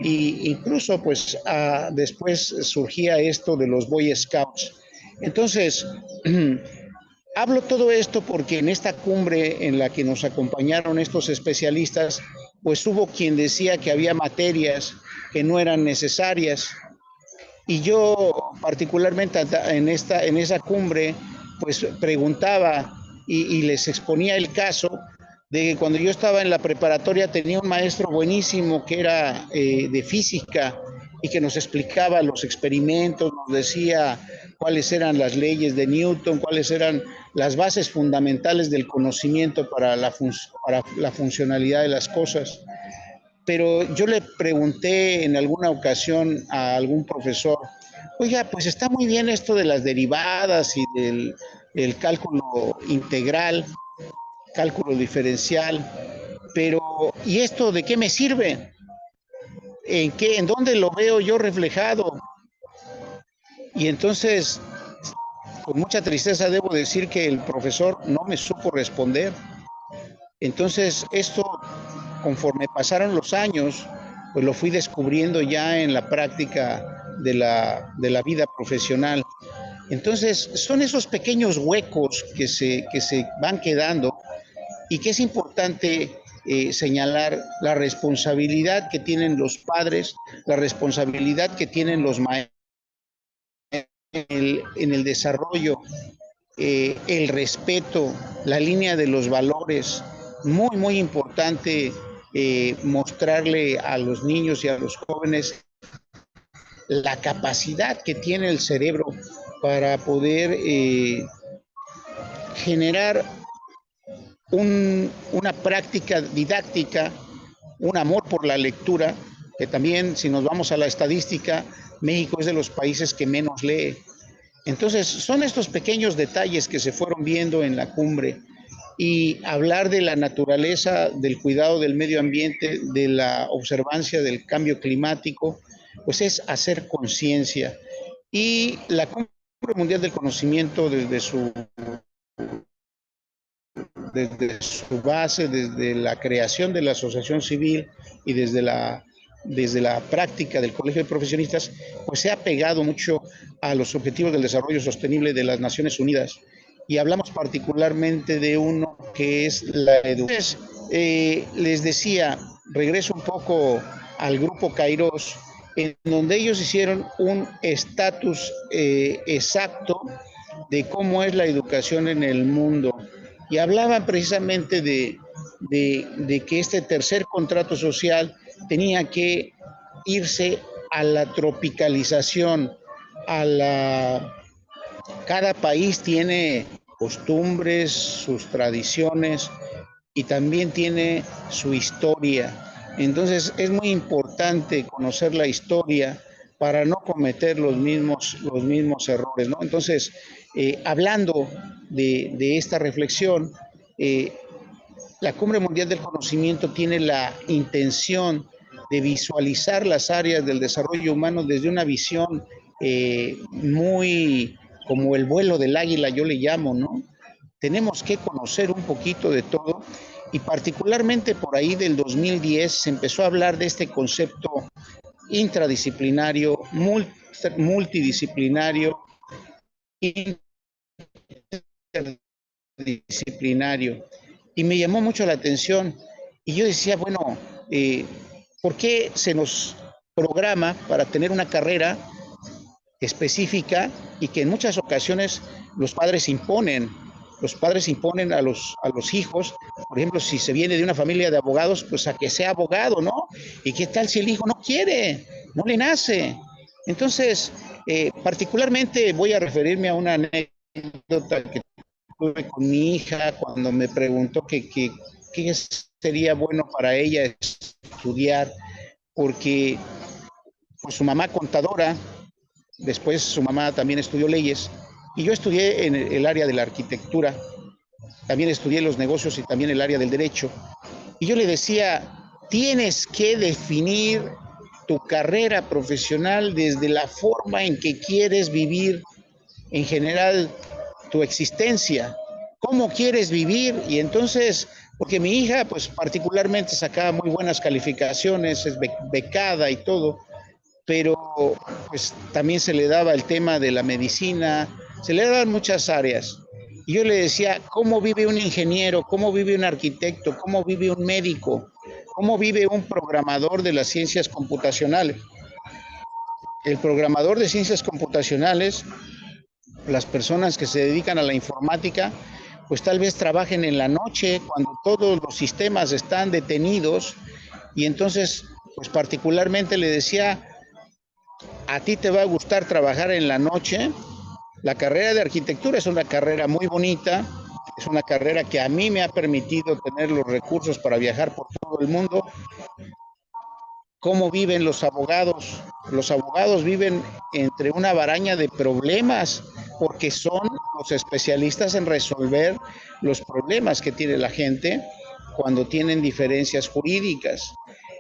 y incluso pues después surgía esto de los Boy Scouts. Entonces, hablo todo esto porque en esta cumbre en la que nos acompañaron estos especialistas, pues hubo quien decía que había materias que no eran necesarias. Y yo particularmente en esa cumbre, pues preguntaba y les exponía el caso de que cuando yo estaba en la preparatoria tenía un maestro buenísimo que era de física y que nos explicaba los experimentos, nos decía cuáles eran las leyes de Newton, cuáles eran las bases fundamentales del conocimiento para la funcionalidad de las cosas. Pero yo le pregunté en alguna ocasión a algún profesor, oiga, pues está muy bien esto de las derivadas y del cálculo integral, cálculo diferencial, pero ¿y esto de qué me sirve? ¿En dónde lo veo yo reflejado? Y entonces, con mucha tristeza debo decir que el profesor no me supo responder. Entonces, esto, conforme pasaron los años, pues lo fui descubriendo ya en la práctica de la vida profesional. Entonces, son esos pequeños huecos que se van quedando y que es importante señalar la responsabilidad que tienen los padres, la responsabilidad que tienen los maestros en el desarrollo, el respeto, la línea de los valores. Muy, muy importante mostrarle a los niños y a los jóvenes la capacidad que tiene el cerebro para poder generar una práctica didáctica, un amor por la lectura, que también, si nos vamos a la estadística, México es de los países que menos lee. Entonces, son estos pequeños detalles que se fueron viendo en la cumbre y hablar de la naturaleza, del cuidado del medio ambiente, de la observancia del cambio climático, pues es hacer conciencia. Y la Cumbre Mundial del Conocimiento desde su base, desde la creación de la asociación civil y desde la práctica del Colegio de Profesionistas, pues se ha pegado mucho a los objetivos del desarrollo sostenible de las Naciones Unidas. Y hablamos particularmente de uno que es la educación. Les decía, regreso un poco al grupo Kairos, en donde ellos hicieron un estatus exacto de cómo es la educación en el mundo. Y hablaban precisamente de que este tercer contrato social tenía que irse a la tropicalización, a la... Cada país tiene costumbres, sus tradiciones y también tiene su historia. Entonces es muy importante conocer la historia para no cometer los mismos errores, ¿no? Entonces, hablando de esta reflexión, eh, la Cumbre Mundial del Conocimiento tiene la intención de visualizar las áreas del desarrollo humano desde una visión muy como el vuelo del águila, yo le llamo, ¿no? Tenemos que conocer un poquito de todo y particularmente por ahí del 2010 se empezó a hablar de este concepto intradisciplinario, multidisciplinario, interdisciplinario. Y me llamó mucho la atención. Y yo decía, bueno, ¿por qué se nos programa para tener una carrera específica y que en muchas ocasiones los padres imponen? Los padres imponen a los hijos, por ejemplo, si se viene de una familia de abogados, pues a que sea abogado, ¿no? ¿Y qué tal si el hijo no quiere, no le nace? Entonces, particularmente voy a referirme a una anécdota que tuve con mi hija cuando me preguntó qué sería bueno para ella estudiar, porque pues, su mamá contadora, después su mamá también estudió leyes, y yo estudié en el área de la arquitectura, también estudié los negocios y también el área del derecho. Y yo le decía, tienes que definir tu carrera profesional desde la forma en que quieres vivir en general tu existencia, cómo quieres vivir. Y entonces, porque mi hija pues particularmente sacaba muy buenas calificaciones, es becada y todo, pero pues también se le daba el tema de la medicina, se le daban muchas áreas. Y yo le decía, ¿cómo vive un ingeniero? ¿Cómo vive un arquitecto? ¿Cómo vive un médico? ¿Cómo vive un programador de las ciencias computacionales? El programador de ciencias computacionales, las personas que se dedican a la informática, pues tal vez trabajen en la noche cuando todos los sistemas están detenidos. Y entonces, pues particularmente le decía, a ti te va a gustar trabajar en la noche. La carrera de arquitectura es una carrera muy bonita, es una carrera que a mí me ha permitido tener los recursos para viajar por todo el mundo. ¿Cómo viven los abogados? Los abogados viven entre una baraña de problemas porque son los especialistas en resolver los problemas que tiene la gente cuando tienen diferencias jurídicas.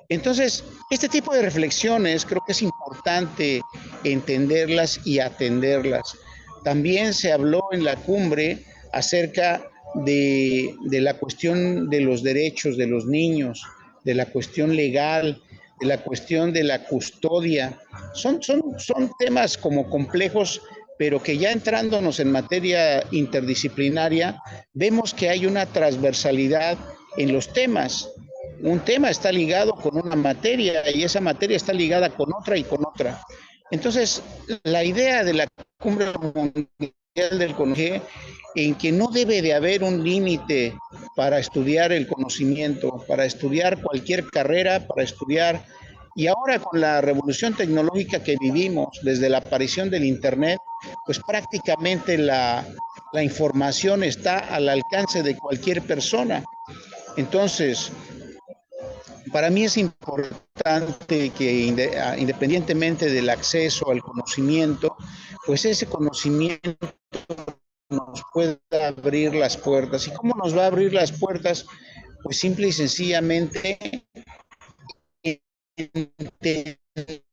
Entonces, este tipo de reflexiones creo que es importante entenderlas y atenderlas. También se habló en la cumbre acerca de la cuestión de los derechos de los niños, de la cuestión legal, de la cuestión de la custodia. Son temas como complejos, pero que ya entrándonos en materia interdisciplinaria, vemos que hay una transversalidad en los temas. Un tema está ligado con una materia y esa materia está ligada con otra y con otra. Entonces, la idea de la Cumbre Mundial del Conocimiento en que no debe de haber un límite para estudiar el conocimiento, para estudiar cualquier carrera, para estudiar. Y ahora con la revolución tecnológica que vivimos, desde la aparición del Internet, pues prácticamente la información está al alcance de cualquier persona. Entonces, para mí es importante que independientemente del acceso al conocimiento, pues ese conocimiento nos pueda abrir las puertas. ¿Y cómo nos va a abrir las puertas? Pues simple y sencillamente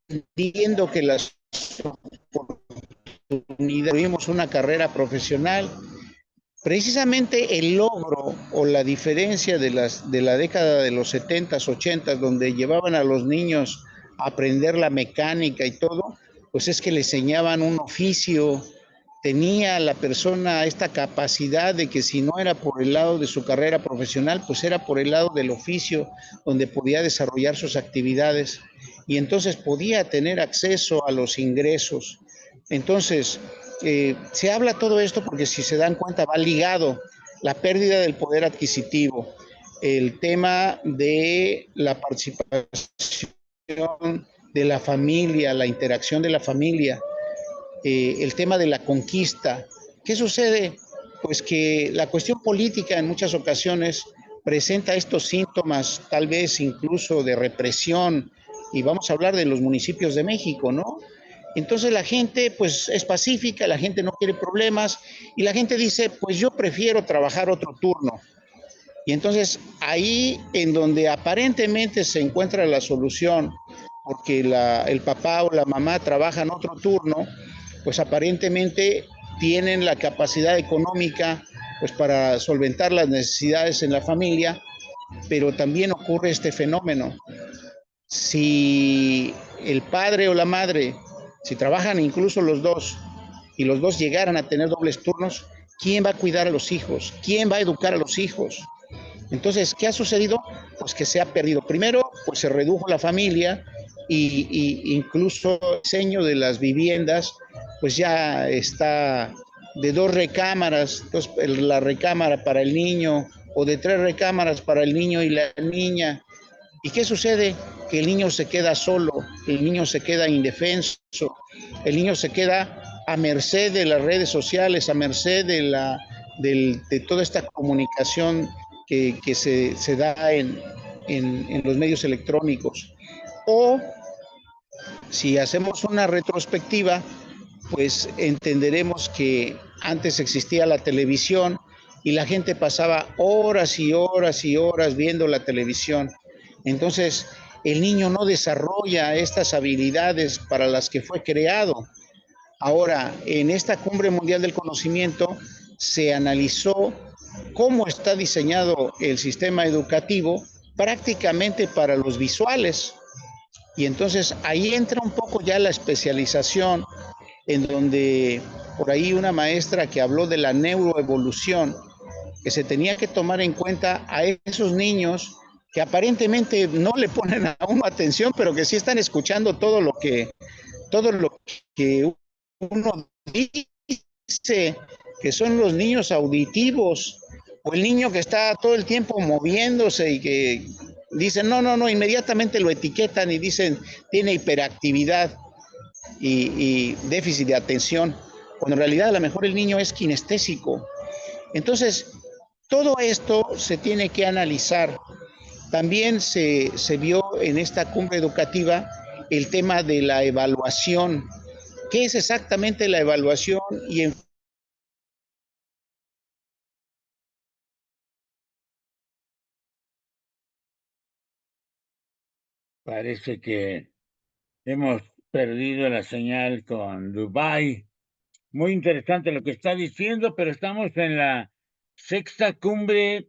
entendiendo que las oportunidades, tuvimos una carrera profesional. Precisamente el logro o la diferencia de la década de los 70s, 80s, donde llevaban a los niños a aprender la mecánica y todo, pues es que le enseñaban un oficio, tenía la persona esta capacidad de que si no era por el lado de su carrera profesional, pues era por el lado del oficio, donde podía desarrollar sus actividades y entonces podía tener acceso a los ingresos. Entonces, se habla todo esto porque si se dan cuenta va ligado la pérdida del poder adquisitivo, el tema de la participación de la familia, la interacción de la familia, el tema de la conquista. ¿Qué sucede? Pues que la cuestión política en muchas ocasiones presenta estos síntomas, tal vez incluso de represión, y vamos a hablar de los municipios de México, ¿no? Entonces la gente pues es pacífica, la gente no quiere problemas y la gente dice, pues yo prefiero trabajar otro turno. Y entonces ahí en donde aparentemente se encuentra la solución, porque el papá o la mamá trabajan otro turno, pues aparentemente tienen la capacidad económica pues para solventar las necesidades en la familia, pero también ocurre este fenómeno. Si el padre o la madre, si trabajan incluso los dos y los dos llegaran a tener dobles turnos, ¿quién va a cuidar a los hijos? ¿Quién va a educar a los hijos? Entonces, ¿qué ha sucedido? Pues que se ha perdido. Primero, pues se redujo la familia y incluso el diseño de las viviendas, pues ya está de 2 recámaras, entonces la recámara para el niño o de 3 recámaras para el niño y la niña. ¿Y qué sucede? Que el niño se queda solo, el niño se queda indefenso, el niño se queda a merced de las redes sociales, a merced de toda esta comunicación que se da en los medios electrónicos. O si hacemos una retrospectiva, pues entenderemos que antes existía la televisión y la gente pasaba horas y horas y horas viendo la televisión. Entonces, el niño no desarrolla estas habilidades para las que fue creado. Ahora, en esta Cumbre Mundial del Conocimiento se analizó cómo está diseñado el sistema educativo prácticamente para los visuales. Y entonces ahí entra un poco ya la especialización, en donde por ahí una maestra que habló de la neuroevolución, que se tenía que tomar en cuenta a esos niños que aparentemente no le ponen a uno atención, pero que sí están escuchando todo lo que uno dice, que son los niños auditivos, o el niño que está todo el tiempo moviéndose y que dicen, no, no, no, inmediatamente lo etiquetan y dicen, tiene hiperactividad y déficit de atención, cuando en realidad a lo mejor el niño es kinestésico. Entonces, todo esto se tiene que analizar. También se vio en esta cumbre educativa el tema de la evaluación. ¿Qué es exactamente la evaluación? Y en Parece que hemos perdido la señal con Dubái. Muy interesante lo que está diciendo, pero estamos en la sexta cumbre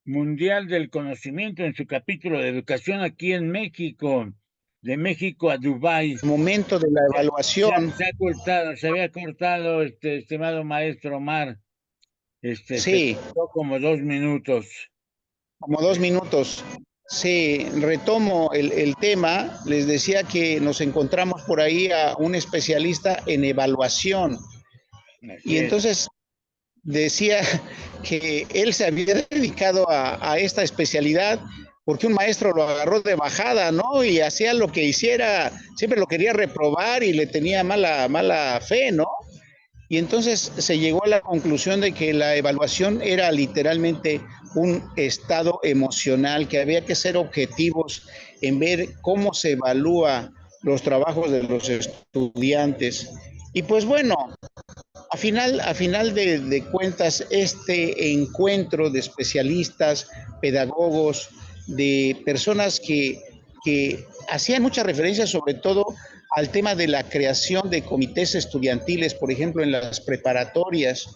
mundial del conocimiento en su capítulo de educación aquí en México, de México a Dubái. el momento de la evaluación, Se había cortado, estimado maestro Omar, se sí, cortó como 2 minutos. como 2 minutos. Sí, retomo el tema. Les decía que nos encontramos por ahí a un especialista en evaluación. Así Y es. entonces decía que él se había dedicado a esta especialidad porque un maestro lo agarró de bajada, ¿no? Y hacía lo que hiciera, siempre lo quería reprobar y le tenía mala fe, ¿no? Y entonces se llegó a la conclusión de que la evaluación era literalmente un estado emocional, que había que ser objetivos en ver cómo se evalúa los trabajos de los estudiantes. Y pues bueno, a final de cuentas, este encuentro de especialistas, pedagogos, de personas que hacían mucha referencia sobre todo al tema de la creación de comités estudiantiles, por ejemplo, en las preparatorias,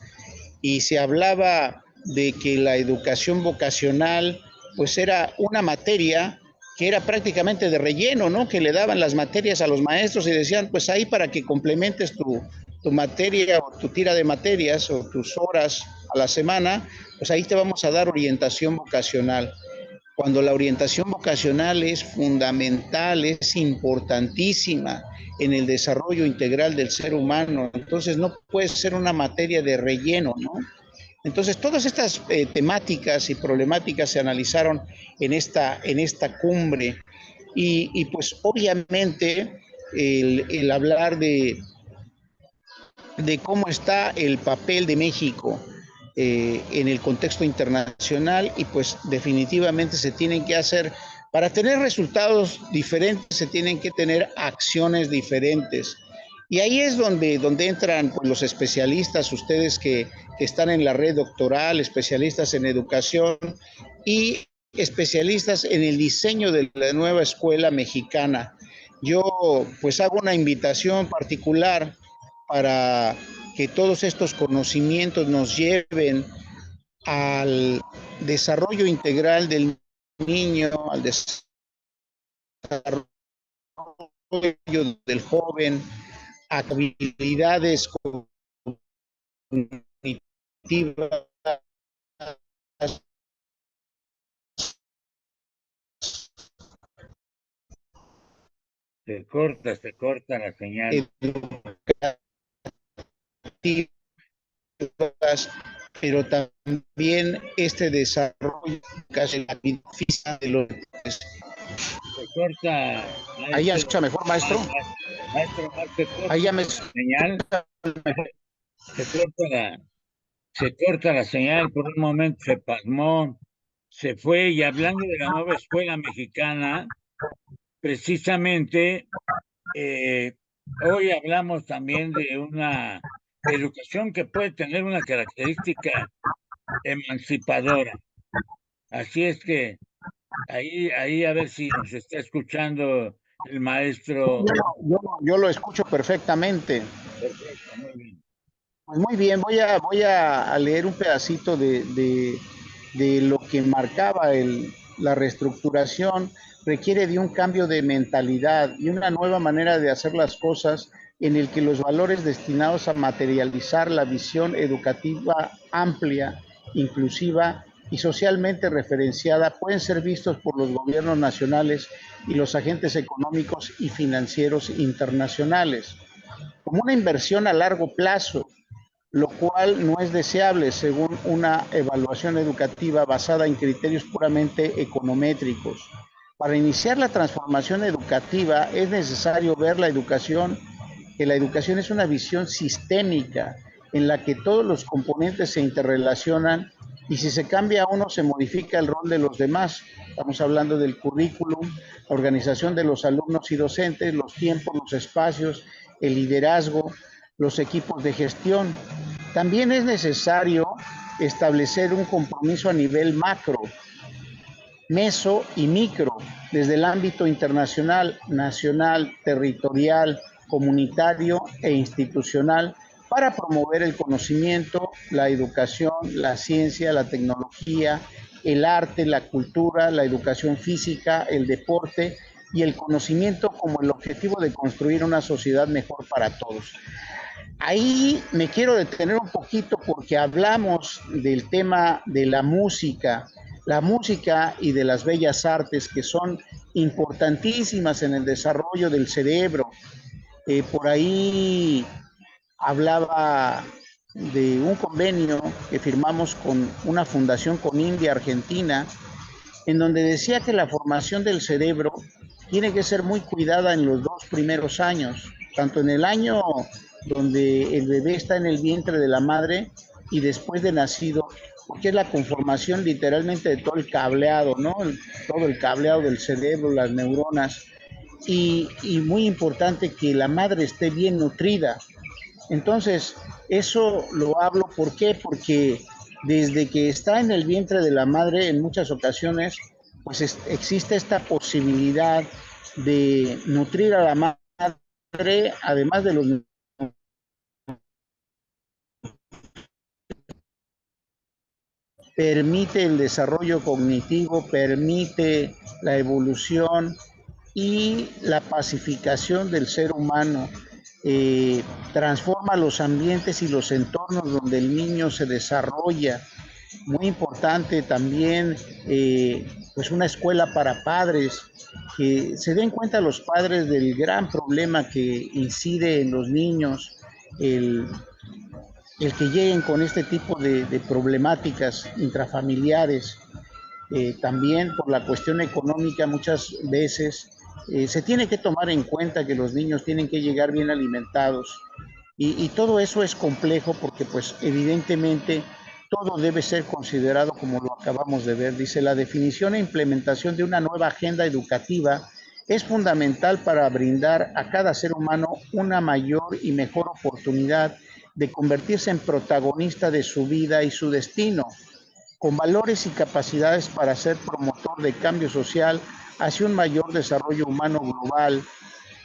y se hablaba de que la educación vocacional pues era una materia que era prácticamente de relleno, ¿no? Que le daban las materias a los maestros y decían, pues ahí para que complementes tu materia o tu tira de materias o tus horas a la semana, pues ahí te vamos a dar orientación vocacional. Cuando la orientación vocacional es fundamental, es importantísima en el desarrollo integral del ser humano, entonces no puede ser una materia de relleno, ¿no? Entonces, todas estas temáticas y problemáticas se analizaron en esta cumbre y pues obviamente el hablar de cómo está el papel de México en el contexto internacional y pues definitivamente se tienen que hacer, para tener resultados diferentes, se tienen que tener acciones diferentes. Y ahí es donde entran pues, los especialistas, ustedes que están en la red doctoral, especialistas en educación y especialistas en el diseño de la nueva escuela mexicana. Yo pues hago una invitación particular para que todos estos conocimientos nos lleven al desarrollo integral del niño, al desarrollo del joven, habilidades cognitivas. Se corta la señal. Pero también este desarrollo física de los... Se corta, Ahí ya maestro. escucha mejor, maestro. Maestro, se corta Ahí ya me... la señal. Se corta la señal, por un momento se pasmó, se fue, y hablando de la nueva escuela mexicana, precisamente hoy hablamos también de una educación que puede tener una característica emancipadora. Así es que ahí a ver si nos está escuchando el maestro. Yo lo escucho perfectamente. Perfecto, muy bien. Pues muy bien, voy a leer un pedacito de lo que marcaba la reestructuración. Requiere de un cambio de mentalidad y una nueva manera de hacer las cosas en el que los valores destinados a materializar la visión educativa amplia, inclusiva y socialmente referenciada pueden ser vistos por los gobiernos nacionales y los agentes económicos y financieros internacionales como una inversión a largo plazo, lo cual no es deseable según una evaluación educativa basada en criterios puramente econométricos. Para iniciar la transformación educativa es necesario ver que la educación es una visión sistémica en la que todos los componentes se interrelacionan y si se cambia uno se modifica el rol de los demás. Estamos hablando del currículum, la organización de los alumnos y docentes, los tiempos, los espacios, el liderazgo, los equipos de gestión. También es necesario establecer un compromiso a nivel macro, meso y micro, desde el ámbito internacional, nacional, territorial, comunitario e institucional, para promover el conocimiento, la educación, la ciencia, la tecnología, el arte, la cultura, la educación física, el deporte y el conocimiento como el objetivo de construir una sociedad mejor para todos. Ahí me quiero detener un poquito porque hablamos del tema de la música y de las bellas artes que son importantísimas en el desarrollo del cerebro. Por ahí hablaba de un convenio que firmamos con una fundación con India Argentina, en donde decía que la formación del cerebro tiene que ser muy cuidada en los 2 primeros años, tanto en el año donde el bebé está en el vientre de la madre y después de nacido, porque es la conformación literalmente de todo el cableado, ¿no? Todo el cableado del cerebro, las neuronas, y muy importante que la madre esté bien nutrida. Entonces, Eso lo hablo, ¿por qué? Porque desde que está en el vientre de la madre, en muchas ocasiones, pues existe esta posibilidad de nutrir a la madre, además de los permite el desarrollo cognitivo, permite la evolución y la pacificación del ser humano. Transforma los ambientes y los entornos donde el niño se desarrolla. Muy importante también, pues una escuela para padres, que se den cuenta los padres del gran problema que incide en los niños, el, el que lleguen con este tipo de problemáticas intrafamiliares. También por la cuestión económica muchas veces se tiene que tomar en cuenta que los niños tienen que llegar bien alimentados y todo eso es complejo porque pues evidentemente todo debe ser considerado como lo acabamos de ver. Dice, la definición e implementación de una nueva agenda educativa es fundamental para brindar a cada ser humano una mayor y mejor oportunidad de convertirse en protagonista de su vida y su destino, con valores y capacidades para ser promotor de cambio social hacia un mayor desarrollo humano global,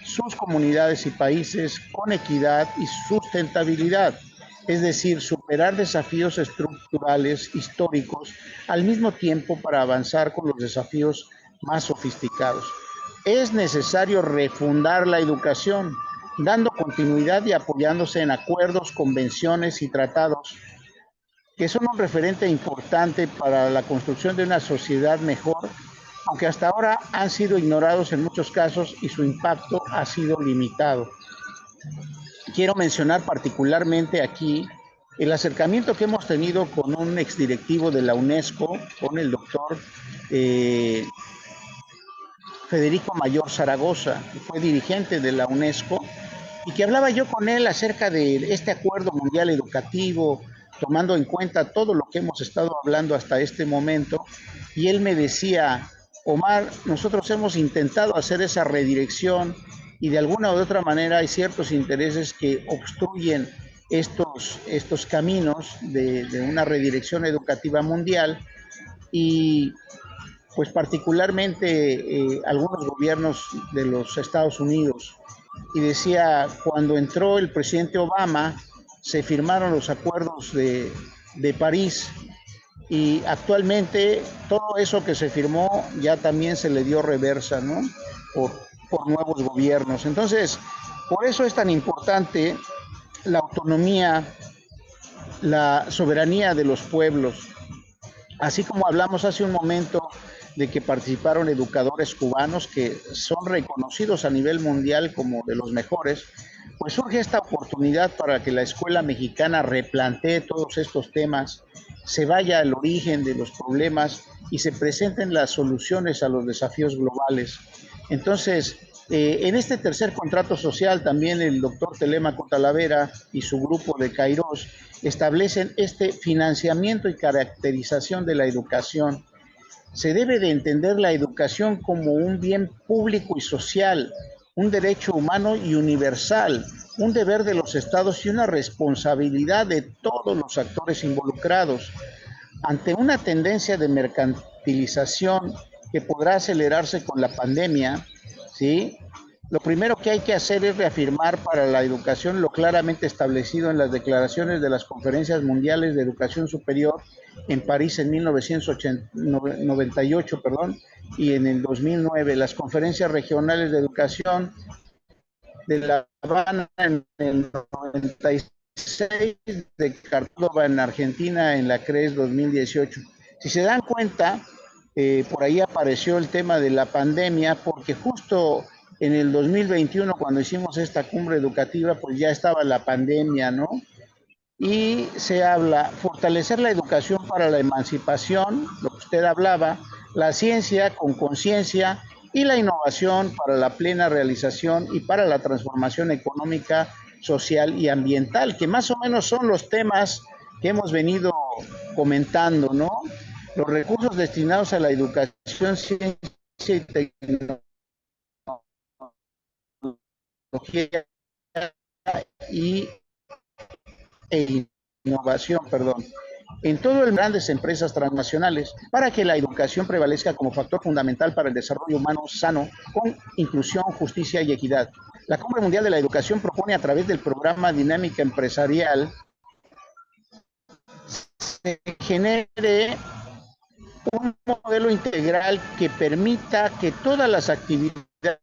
sus comunidades y países con equidad y sustentabilidad, es decir, superar desafíos estructurales históricos al mismo tiempo para avanzar con los desafíos más sofisticados. Es necesario refundar la educación, dando continuidad y apoyándose en acuerdos, convenciones y tratados que son un referente importante para la construcción de una sociedad mejor, aunque hasta ahora han sido ignorados en muchos casos y su impacto ha sido limitado. Quiero mencionar particularmente aquí el acercamiento que hemos tenido con un exdirectivo de la UNESCO, con el doctor Federico Mayor Zaragoza, que fue dirigente de la UNESCO, y que hablaba yo con él acerca de este acuerdo mundial educativo, tomando en cuenta todo lo que hemos estado hablando hasta este momento, y él me decía, Omar, nosotros hemos intentado hacer esa redirección y de alguna u otra manera hay ciertos intereses que obstruyen estos caminos de una redirección educativa mundial y pues particularmente algunos gobiernos de los Estados Unidos. Y decía, cuando entró el presidente Obama, se firmaron los acuerdos de París y actualmente todo eso que se firmó ya también se le dio reversa, ¿no? Por, por nuevos gobiernos. Entonces, por eso es tan importante la autonomía, la soberanía de los pueblos. Así como hablamos hace un momento de que participaron educadores cubanos que son reconocidos a nivel mundial como de los mejores, pues surge esta oportunidad para que la escuela mexicana replantee todos estos temas, se vaya al origen de los problemas y se presenten las soluciones a los desafíos globales. Entonces, en este tercer contrato social también el doctor Telemaco Talavera y su grupo de Kairos establecen este financiamiento y caracterización de la educación. Se debe de entender la educación como un bien público y social, un derecho humano y universal, un deber de los estados y una responsabilidad de todos los actores involucrados. Ante una tendencia de mercantilización que podrá acelerarse con la pandemia, ¿sí? Lo primero que hay que hacer es reafirmar para la educación lo claramente establecido en las declaraciones de las conferencias mundiales de educación superior en París en 1998, y en el 2009, las conferencias regionales de educación de La Habana en el 96, de Córdoba en Argentina en la CRES 2018. Si se dan cuenta, por ahí apareció el tema de la pandemia, porque justo en el 2021, cuando hicimos esta cumbre educativa, pues ya estaba la pandemia, ¿no? Y se habla fortalecer la educación para la emancipación, lo que usted hablaba, la ciencia con conciencia y la innovación para la plena realización y para la transformación económica, social y ambiental, que más o menos son los temas que hemos venido comentando, ¿no? Los recursos destinados a la educación, ciencia y tecnología y e innovación, perdón, en todo el grandes empresas transnacionales para que la educación prevalezca como factor fundamental para el desarrollo humano sano con inclusión, justicia y equidad. La Cumbre Mundial de la Educación propone a través del programa Dinámica Empresarial se genere un modelo integral que permita que todas las actividades de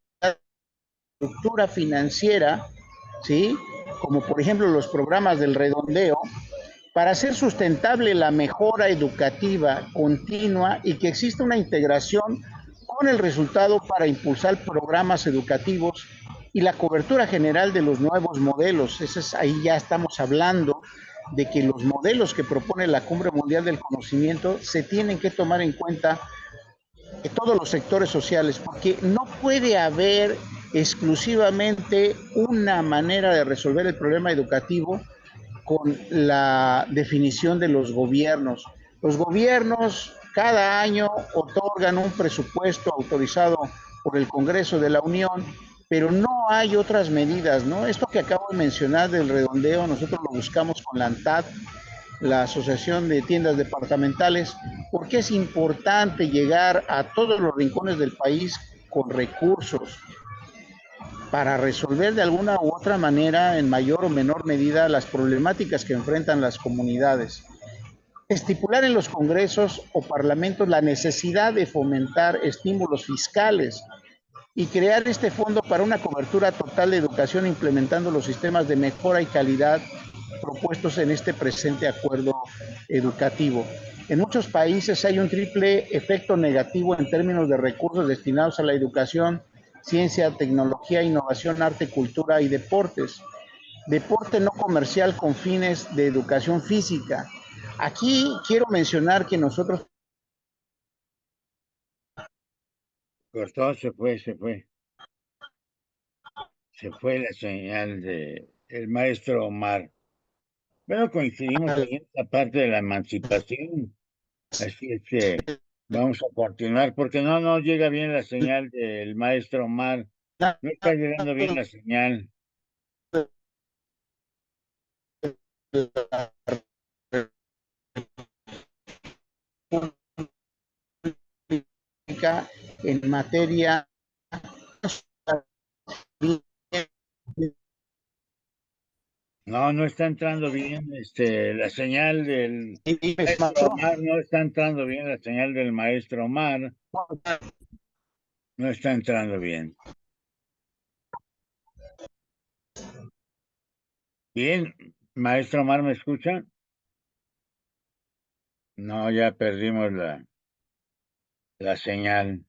estructura financiera, ¿sí? Como por ejemplo los programas del redondeo, para hacer sustentable la mejora educativa continua y que exista una integración con el resultado para impulsar programas educativos y la cobertura general de los nuevos modelos. Ahí ya estamos hablando de que los modelos que propone la Cumbre Mundial del Conocimiento se tienen que tomar en cuenta de todos los sectores sociales, porque no puede haber exclusivamente una manera de resolver el problema educativo con la definición de los gobiernos. Los gobiernos cada año otorgan un presupuesto autorizado por el Congreso de la Unión, pero no hay otras medidas, ¿no? Esto que acabo de mencionar del redondeo, nosotros lo buscamos con la ANTAD, la Asociación de Tiendas Departamentales, porque es importante llegar a todos los rincones del país con recursos para resolver de alguna u otra manera, en mayor o menor medida, las problemáticas que enfrentan las comunidades. Estipular en los congresos o parlamentos la necesidad de fomentar estímulos fiscales y crear este fondo para una cobertura total de educación implementando los sistemas de mejora y calidad propuestos en este presente acuerdo educativo. En muchos países hay un triple efecto negativo en términos de recursos destinados a la educación, ciencia, tecnología, innovación, arte, cultura y deportes. Deporte no comercial con fines de educación física. Aquí quiero mencionar que nosotros... Cortó, se fue la señal de el maestro Omar. Bueno, coincidimos ahí en la parte de la emancipación, así es que vamos a continuar, porque no llega bien la señal del maestro Omar, no está llegando bien la señal. En materia No está entrando bien la señal del maestro Omar, no está entrando bien la señal del maestro Omar, no está entrando bien. Bien, maestro Omar, ¿me escucha? No, ya perdimos la señal,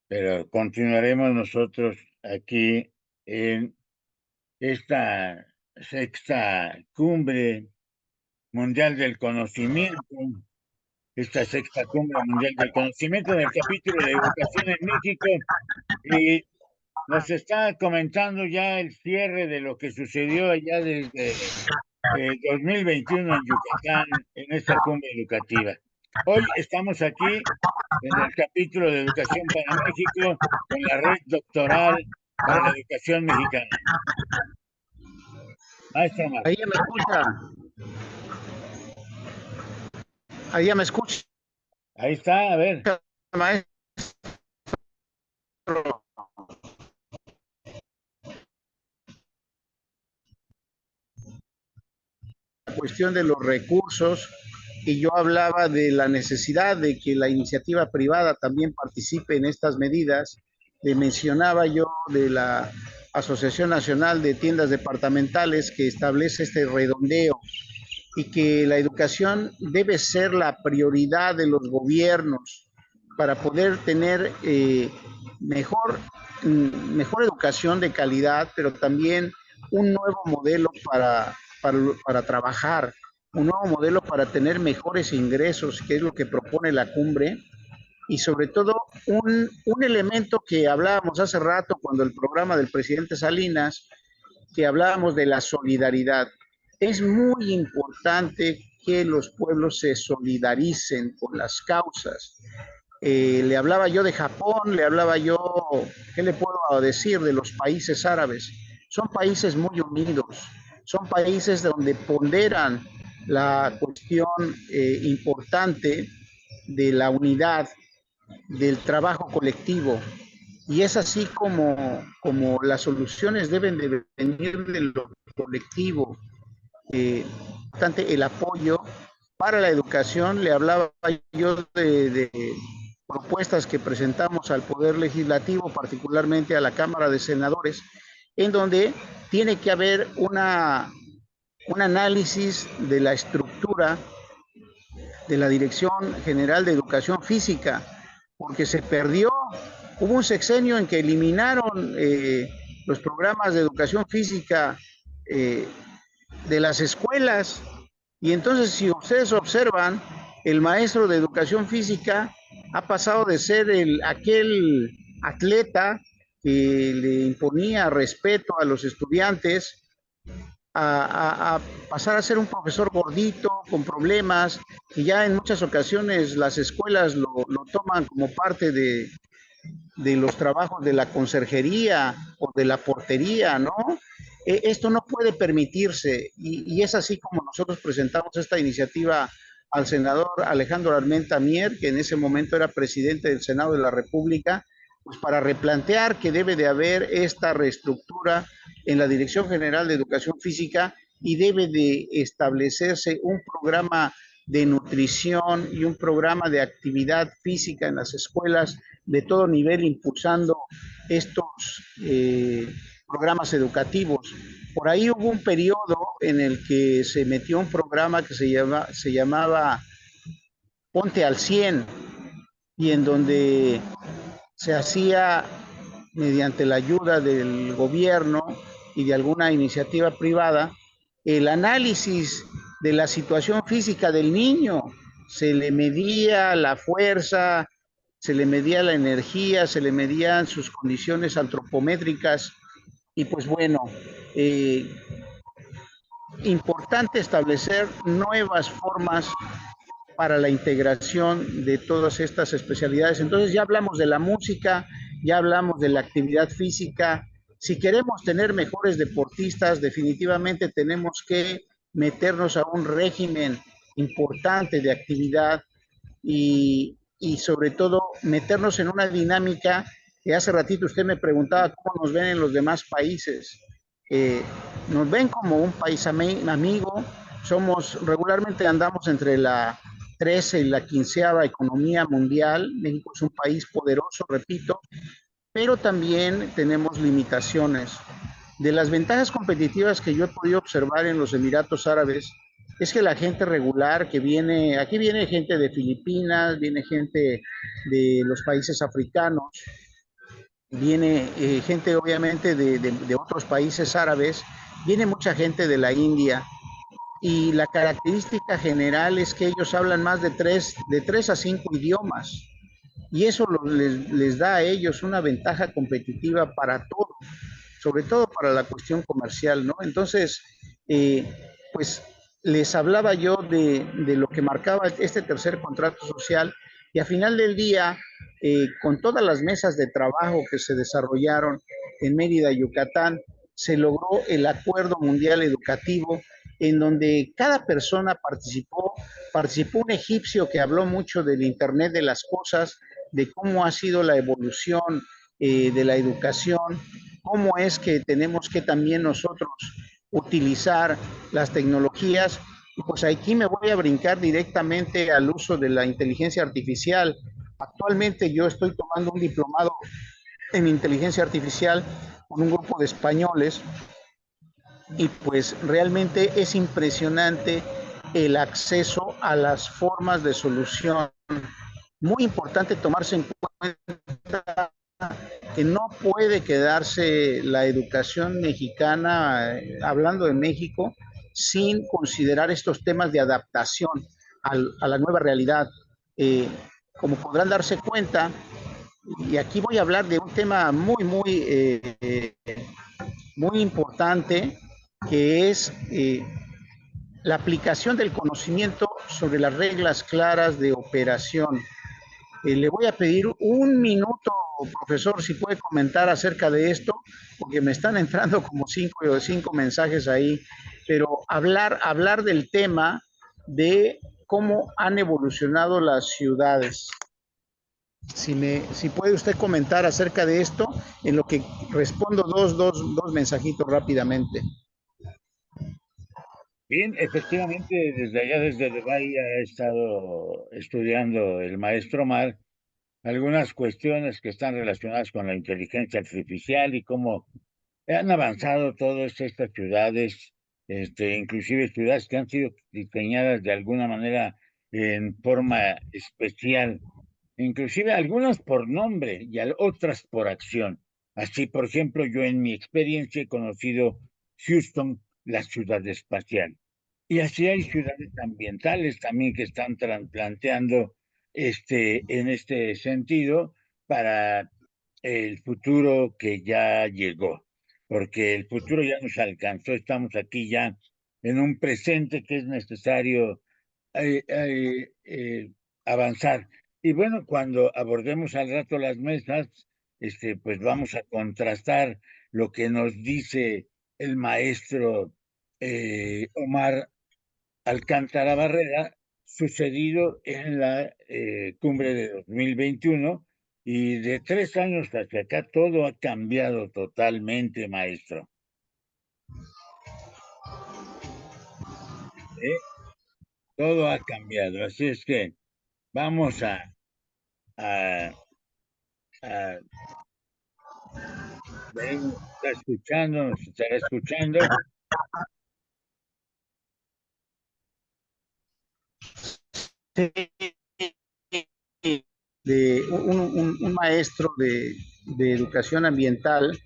pero continuaremos nosotros aquí en esta sexta cumbre mundial del conocimiento, esta sexta cumbre mundial del conocimiento en el capítulo de educación en México, y nos está comentando ya el cierre de lo que sucedió allá desde 2021 en Yucatán, en esta cumbre educativa. Hoy estamos aquí en el capítulo de Educación para México con la red doctoral para la educación mexicana. Maestro Omar. Ahí ya me escucha. Ahí ya me escucha. Ahí está, a ver. Maestro. La cuestión de los recursos y yo hablaba de la necesidad de que la iniciativa privada también participe en estas medidas. Le mencionaba yo de la Asociación Nacional de Tiendas Departamentales que establece este redondeo y que la educación debe ser la prioridad de los gobiernos para poder tener mejor educación de calidad, pero también un nuevo modelo para trabajar, un nuevo modelo para tener mejores ingresos, que es lo que propone la cumbre, y sobre todo un elemento que hablábamos hace rato cuando el programa del presidente Salinas, que hablábamos de la solidaridad. Es muy importante que los pueblos se solidaricen con las causas. Le hablaba yo de Japón, le hablaba yo, ¿qué le puedo decir de los países árabes? Son países muy unidos, son países donde ponderan la cuestión importante de la unidad, del trabajo colectivo. Y es así como las soluciones deben de venir de lo colectivo. Importante el apoyo para la educación. Le hablaba yo de propuestas que presentamos al Poder Legislativo, particularmente a la Cámara de Senadores, en donde tiene que haber un análisis de la estructura de la Dirección General de Educación Física, porque se perdió. Hubo un sexenio en que eliminaron los programas de educación física de las escuelas, y entonces si ustedes observan, el maestro de educación física ha pasado de ser aquel atleta que le imponía respeto a los estudiantes a pasar a ser un profesor gordito, con problemas, y ya en muchas ocasiones las escuelas lo toman como parte de los trabajos de la conserjería o de la portería, ¿no? Esto no puede permitirse, y es así como nosotros presentamos esta iniciativa al senador Alejandro Armenta Mier, que en ese momento era presidente del Senado de la República, pues para replantear que debe de haber esta reestructura en la Dirección General de Educación Física y debe de establecerse un programa de nutrición y un programa de actividad física en las escuelas de todo nivel, impulsando estos programas educativos. Por ahí hubo un periodo en el que se metió un programa que se llamaba Ponte al 100, y en donde se hacía, mediante la ayuda del gobierno y de alguna iniciativa privada, el análisis de la situación física del niño. Se le medía la fuerza, se le medía la energía, se le medían sus condiciones antropométricas, y pues bueno, importante establecer nuevas formas para la integración de todas estas especialidades. Entonces ya hablamos de la música, ya hablamos de la actividad física. Si queremos tener mejores deportistas, definitivamente tenemos que meternos a un régimen importante de actividad, y sobre todo meternos en una dinámica que hace ratito usted me preguntaba cómo nos ven en los demás países. Eh, Nos ven como un país amigo, regularmente andamos entre la 13 y la 15ª economía mundial. México es un país poderoso, repito, pero también tenemos limitaciones. De las ventajas competitivas que yo he podido observar en los Emiratos Árabes es que la gente regular que viene, aquí viene gente de Filipinas, viene gente de los países africanos, viene gente obviamente de otros países árabes, viene mucha gente de la India, y la característica general es que ellos hablan más de tres a 5 idiomas, y eso les da a ellos una ventaja competitiva para todo, sobre todo para la cuestión comercial, ¿no? Entonces, pues les hablaba yo de lo que marcaba este tercer contrato social, y a final del día, con todas las mesas de trabajo que se desarrollaron en Mérida, Yucatán, se logró el Acuerdo Mundial Educativo, en donde cada persona participó un egipcio que habló mucho del Internet de las cosas, de cómo ha sido la evolución de la educación, cómo es que tenemos que también nosotros utilizar las tecnologías. Y pues aquí me voy a brincar directamente al uso de la inteligencia artificial. Actualmente yo estoy tomando un diplomado en inteligencia artificial con un grupo de españoles, y pues realmente es impresionante el acceso a las formas de solución. Muy importante tomarse en cuenta que no puede quedarse la educación mexicana, hablando de México, sin considerar estos temas de adaptación a la nueva realidad. Como podrán darse cuenta, y aquí voy a hablar de un tema muy importante, que es la aplicación del conocimiento sobre las reglas claras de operación. Le voy a pedir un minuto, profesor, si puede comentar acerca de esto, porque me están entrando como cinco mensajes ahí pero hablar del tema de cómo han evolucionado las ciudades. Si puede usted comentar acerca de esto, en lo que respondo dos mensajitos rápidamente. Bien, efectivamente, desde allá, desde Dubái, ha estado estudiando el maestro Omar algunas cuestiones que están relacionadas con la inteligencia artificial y cómo han avanzado todas estas ciudades, inclusive ciudades que han sido diseñadas de alguna manera en forma especial, inclusive algunas por nombre y otras por acción. Así, por ejemplo, yo en mi experiencia he conocido Houston, la ciudad espacial. Y así hay ciudades ambientales también que están planteando en este sentido para el futuro que ya llegó, porque el futuro ya nos alcanzó, estamos aquí ya en un presente que es necesario eh, eh, eh, avanzar. Y bueno, cuando abordemos al rato las mesas, pues vamos a contrastar lo que nos dice el maestro Omar Alcántara Barrera, sucedido en la cumbre de 2021, y de 3 años hacia acá todo ha cambiado totalmente, maestro. ¿Eh? Todo ha cambiado, así es que vamos a, a nos está escuchando, nos estará escuchando. De un maestro de educación ambiental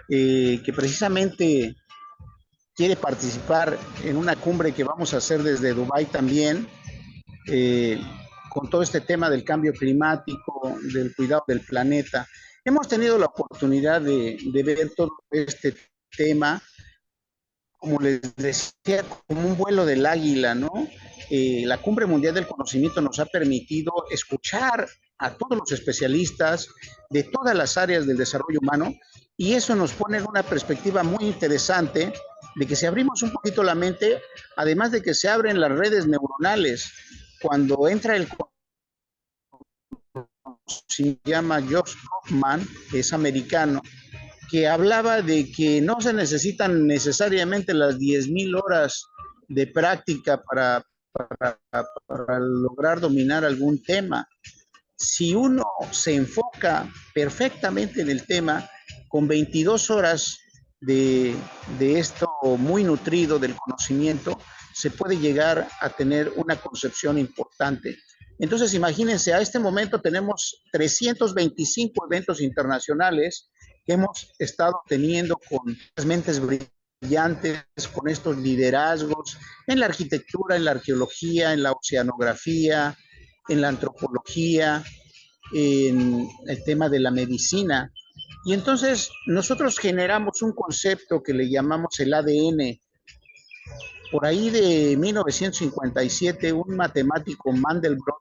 que precisamente quiere participar en una cumbre que vamos a hacer desde Dubái también, eh, con todo este tema del cambio climático, del cuidado del planeta. Hemos tenido la oportunidad de ver todo este tema, como les decía, como un vuelo del águila, ¿no? La Cumbre Mundial del Conocimiento nos ha permitido escuchar a todos los especialistas de todas las áreas del desarrollo humano, y eso nos pone en una perspectiva muy interesante de que si abrimos un poquito la mente, además de que se abren las redes neuronales, cuando entra el se llama Josh Kaufman, es americano, que hablaba de que no se necesitan necesariamente las 10,000 horas de práctica para lograr dominar algún tema. Si uno se enfoca perfectamente en el tema, con 22 horas de esto muy nutrido del conocimiento, se puede llegar a tener una concepción importante. Entonces, imagínense, a este momento tenemos 325 eventos internacionales que hemos estado teniendo con las mentes brillantes, con estos liderazgos en la arquitectura, en la arqueología, en la oceanografía, en la antropología, en el tema de la medicina. Y entonces nosotros generamos un concepto que le llamamos el ADN. Por ahí de 1957, un matemático, Mandelbrot,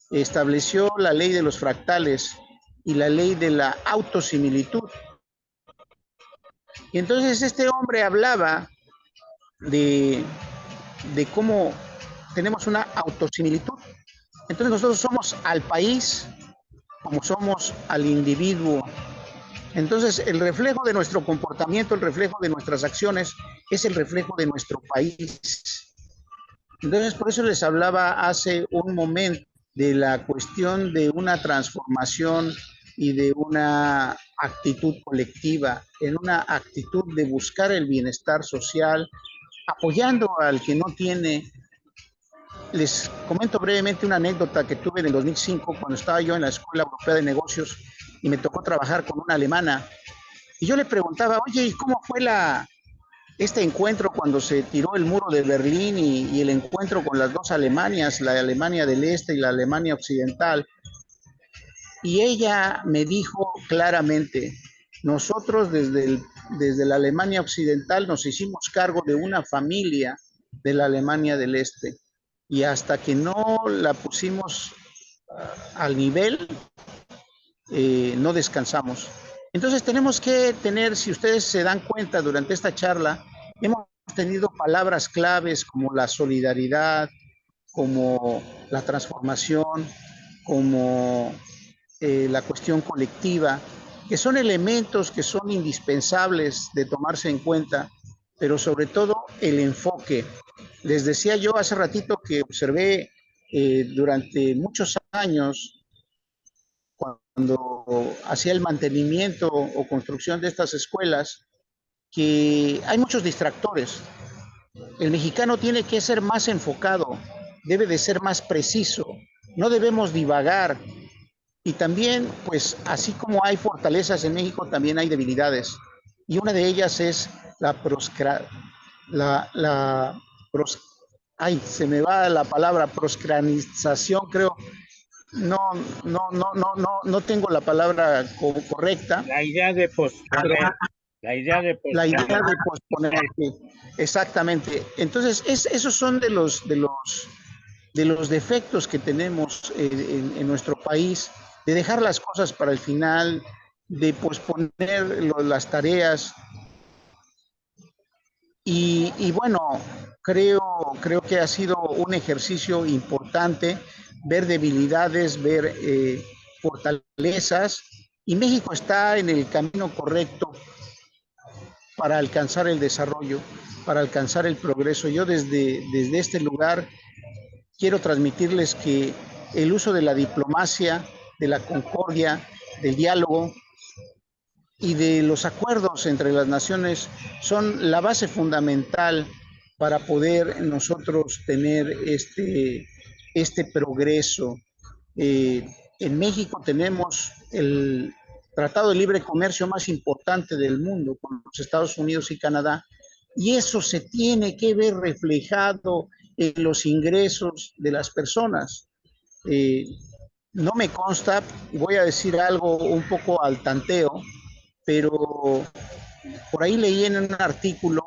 estableció la ley de los fractales y la ley de la autosimilitud. Y entonces este hombre hablaba de, de cómo tenemos una autosimilitud. Entonces nosotros somos al país como somos al individuo. Entonces, el reflejo de nuestro comportamiento, el reflejo de nuestras acciones, es el reflejo de nuestro país. Entonces, por eso les hablaba hace un momento de la cuestión de una transformación y de una actitud colectiva, en una actitud de buscar el bienestar social, apoyando al que no tiene. Les comento brevemente una anécdota que tuve en el 2005 cuando estaba yo en la Escuela Europea de Negocios y me tocó trabajar con una alemana. Y yo le preguntaba, oye, ¿y cómo fue este encuentro cuando se tiró el muro de Berlín y el encuentro con las dos Alemanias, la Alemania del Este y la Alemania Occidental? Y ella me dijo claramente, nosotros desde la Alemania Occidental nos hicimos cargo de una familia de la Alemania del Este, y hasta que no la pusimos al nivel, no descansamos. Entonces tenemos que tener, si ustedes se dan cuenta durante esta charla, hemos tenido palabras claves como la solidaridad, como la transformación, como la cuestión colectiva, que son elementos que son indispensables de tomarse en cuenta, pero sobre todo el enfoque. Les decía yo hace ratito que observé durante muchos años, cuando hacía el mantenimiento o construcción de estas escuelas, que hay muchos distractores. El mexicano tiene que ser más enfocado, debe de ser más preciso, no debemos divagar. Y también, pues, así como hay fortalezas en México, también hay debilidades. Y una de ellas es la pros, ay, se me va la palabra proscranización, creo. No, no tengo la palabra correcta. La idea de posponer. La idea de La idea posponer. de posponer. Exactamente. Entonces, esos son de los defectos que tenemos en nuestro país, de dejar las cosas para el final, de posponer las tareas. Y bueno, creo que ha sido un ejercicio importante ver debilidades, ver fortalezas, y México está en el camino correcto para alcanzar el desarrollo, para alcanzar el progreso. Yo desde este lugar quiero transmitirles que el uso de la diplomacia, de la concordia, del diálogo y de los acuerdos entre las naciones son la base fundamental para poder nosotros tener este progreso. En México tenemos el tratado de libre comercio más importante del mundo con los Estados Unidos y Canadá, y eso se tiene que ver reflejado en los ingresos de las personas. Eh, no me consta, voy a decir algo un poco al tanteo, pero por ahí leí en un artículo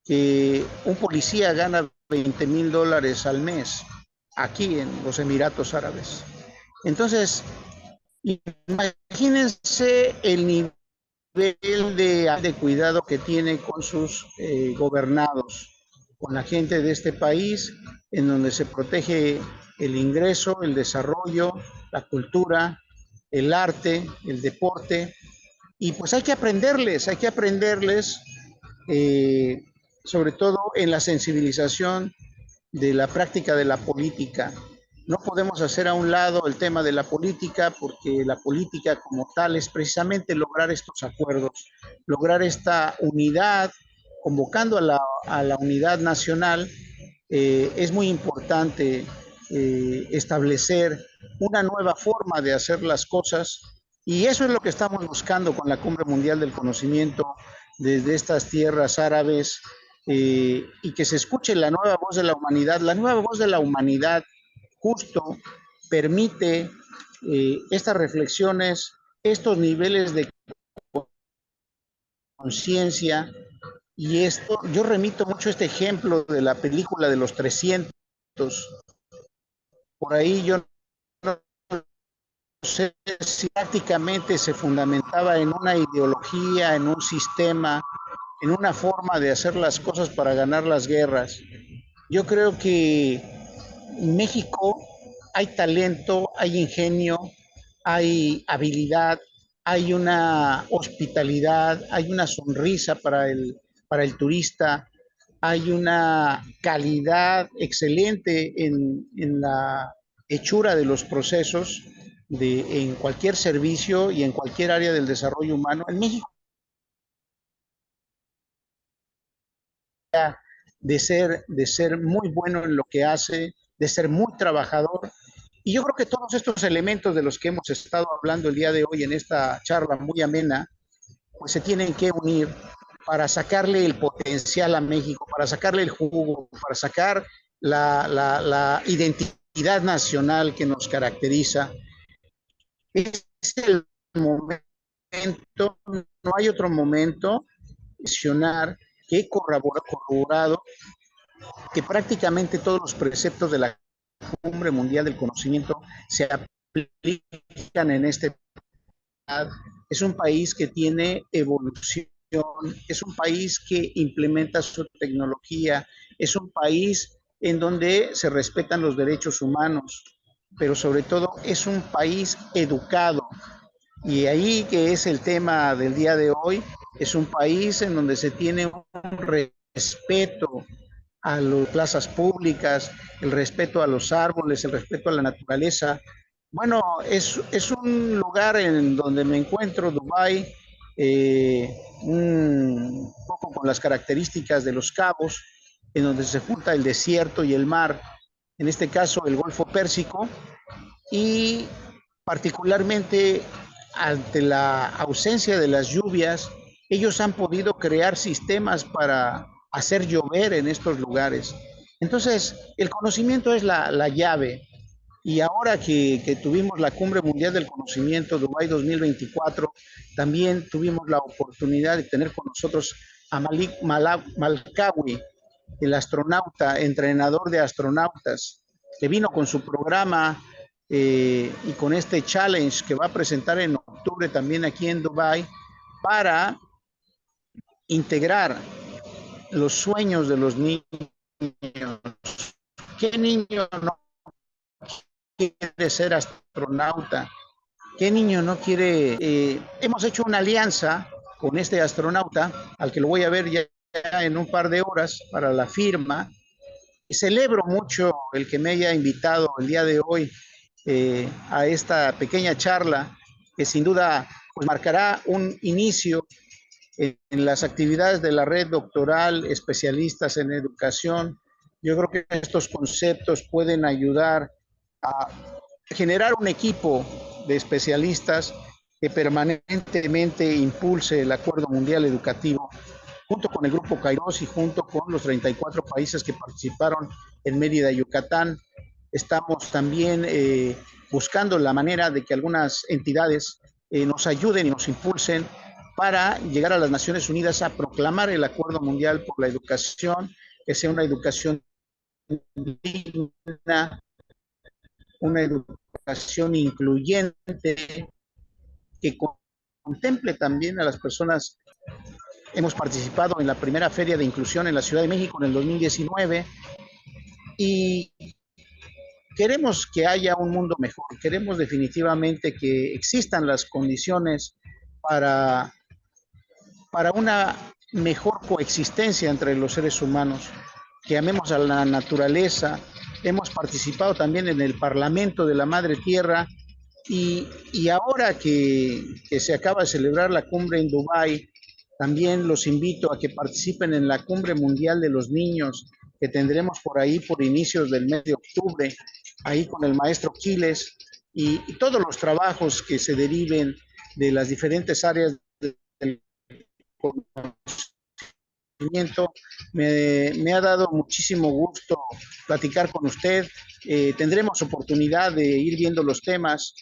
que un policía gana $20,000 al mes aquí en los Emiratos Árabes. Entonces, imagínense el nivel de cuidado que tiene con sus gobernados, con la gente de este país, en donde se protege el ingreso, el desarrollo, la cultura, el arte, el deporte, y pues hay que aprenderles, eh, sobre todo en la sensibilización de la práctica de la política. No podemos hacer a un lado el tema de la política, porque la política como tal es precisamente lograr estos acuerdos, lograr esta unidad, convocando a la unidad nacional. Es muy importante establecer una nueva forma de hacer las cosas, y eso es lo que estamos buscando con la Cumbre Mundial del Conocimiento desde estas tierras árabes, y que se escuche la nueva voz de la humanidad. La nueva voz de la humanidad justo permite estas reflexiones, estos niveles de conciencia, y esto, yo remito mucho este ejemplo de la película de los 300. Por ahí yo no sé si prácticamente se fundamentaba en una ideología, en un sistema, en una forma de hacer las cosas para ganar las guerras. Yo creo que en México hay talento, hay ingenio, hay habilidad, hay una hospitalidad, hay una sonrisa para el turista, hay una calidad excelente en la hechura de los procesos en cualquier servicio y en cualquier área del desarrollo humano. En México, de ser muy bueno en lo que hace, de ser muy trabajador. Y yo creo que todos estos elementos de los que hemos estado hablando el día de hoy en esta charla muy amena, pues se tienen que unir para sacarle el potencial a México, para sacarle el jugo, para sacar la identidad nacional que nos caracteriza. Es el momento, no hay otro momento mencionar que he corroborado que prácticamente todos los preceptos de la Cumbre Mundial del Conocimiento se aplican en este país. Es un país que tiene evolución es un país que implementa su tecnología, es un país en donde se respetan los derechos humanos, pero sobre todo es un país educado. Y ahí que es el tema del día de hoy, es un país en donde se tiene un respeto a las plazas públicas, el respeto a los árboles, el respeto a la naturaleza. Bueno, es un lugar en donde me encuentro, Dubái, un poco con las características de los cabos, en donde se junta el desierto y el mar, en este caso el Golfo Pérsico, y particularmente ante la ausencia de las lluvias, ellos han podido crear sistemas para hacer llover en estos lugares. Entonces, el conocimiento es la llave. Y ahora que tuvimos la Cumbre Mundial del Conocimiento Dubái 2024, también tuvimos la oportunidad de tener con nosotros a Malik Malkawi, el astronauta, entrenador de astronautas, que vino con su programa y con este challenge que va a presentar en octubre también aquí en Dubái para integrar los sueños de los niños. ¿Qué niño no quiere ser astronauta? ¿Qué niño no quiere? Hemos hecho una alianza con este astronauta, al que lo voy a ver ya en un par de horas para la firma. Celebro mucho el que me haya invitado el día de hoy a esta pequeña charla, que sin duda pues, marcará un inicio en las actividades de la red doctoral, especialistas en educación. Yo creo que estos conceptos pueden ayudar a generar un equipo de especialistas que permanentemente impulse el Acuerdo Mundial Educativo, junto con el Grupo Kairos y junto con los 34 países que participaron en Mérida, Yucatán. Estamos también buscando la manera de que algunas entidades nos ayuden y nos impulsen para llegar a las Naciones Unidas a proclamar el Acuerdo Mundial por la Educación, que sea una educación digna, una educación incluyente, que contemple también a las personas. Hemos participado en la primera feria de inclusión en la Ciudad de México en el 2019 y queremos que haya un mundo mejor, queremos definitivamente que existan las condiciones para, para una mejor coexistencia entre los seres humanos, que amemos a la naturaleza. Hemos participado también en el Parlamento de la Madre Tierra y ahora que se acaba de celebrar la cumbre en Dubái, también los invito a que participen en la Cumbre Mundial de los Niños, que tendremos por ahí por inicios del mes de octubre, ahí con el maestro Quiles y todos los trabajos que se deriven de las diferentes áreas del conocimiento. Me ha dado muchísimo gusto platicar con usted. Tendremos oportunidad de ir viendo los temas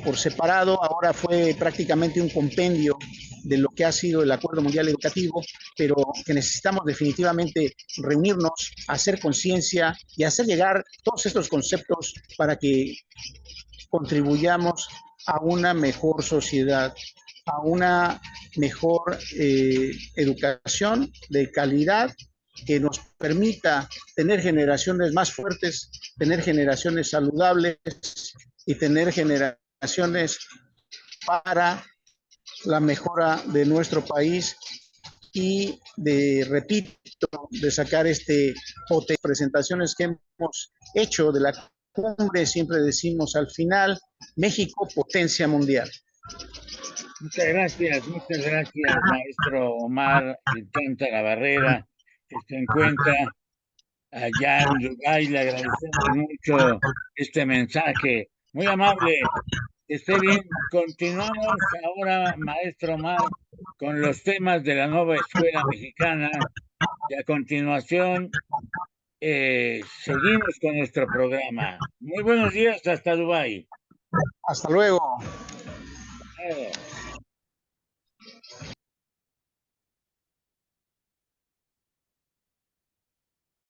por separado. Ahora fue prácticamente un compendio de lo que ha sido el Acuerdo Mundial Educativo, pero que necesitamos definitivamente reunirnos, hacer conciencia y hacer llegar todos estos conceptos para que contribuyamos a una mejor sociedad, a una mejor educación de calidad que nos permita tener generaciones más fuertes, tener generaciones saludables y tener generaciones para la mejora de nuestro país y de, repito, de sacar presentaciones que hemos hecho de la cumbre. Siempre decimos al final, México, potencia mundial. Muchas gracias, maestro Omar Alcántara Barrera, que se encuentra allá en Dubái. Le agradecemos mucho este mensaje, muy amable. Que esté bien. Continuamos ahora, maestro Omar, con los temas de la nueva escuela mexicana y a continuación seguimos con nuestro programa. Muy buenos días hasta Dubái. Hasta luego.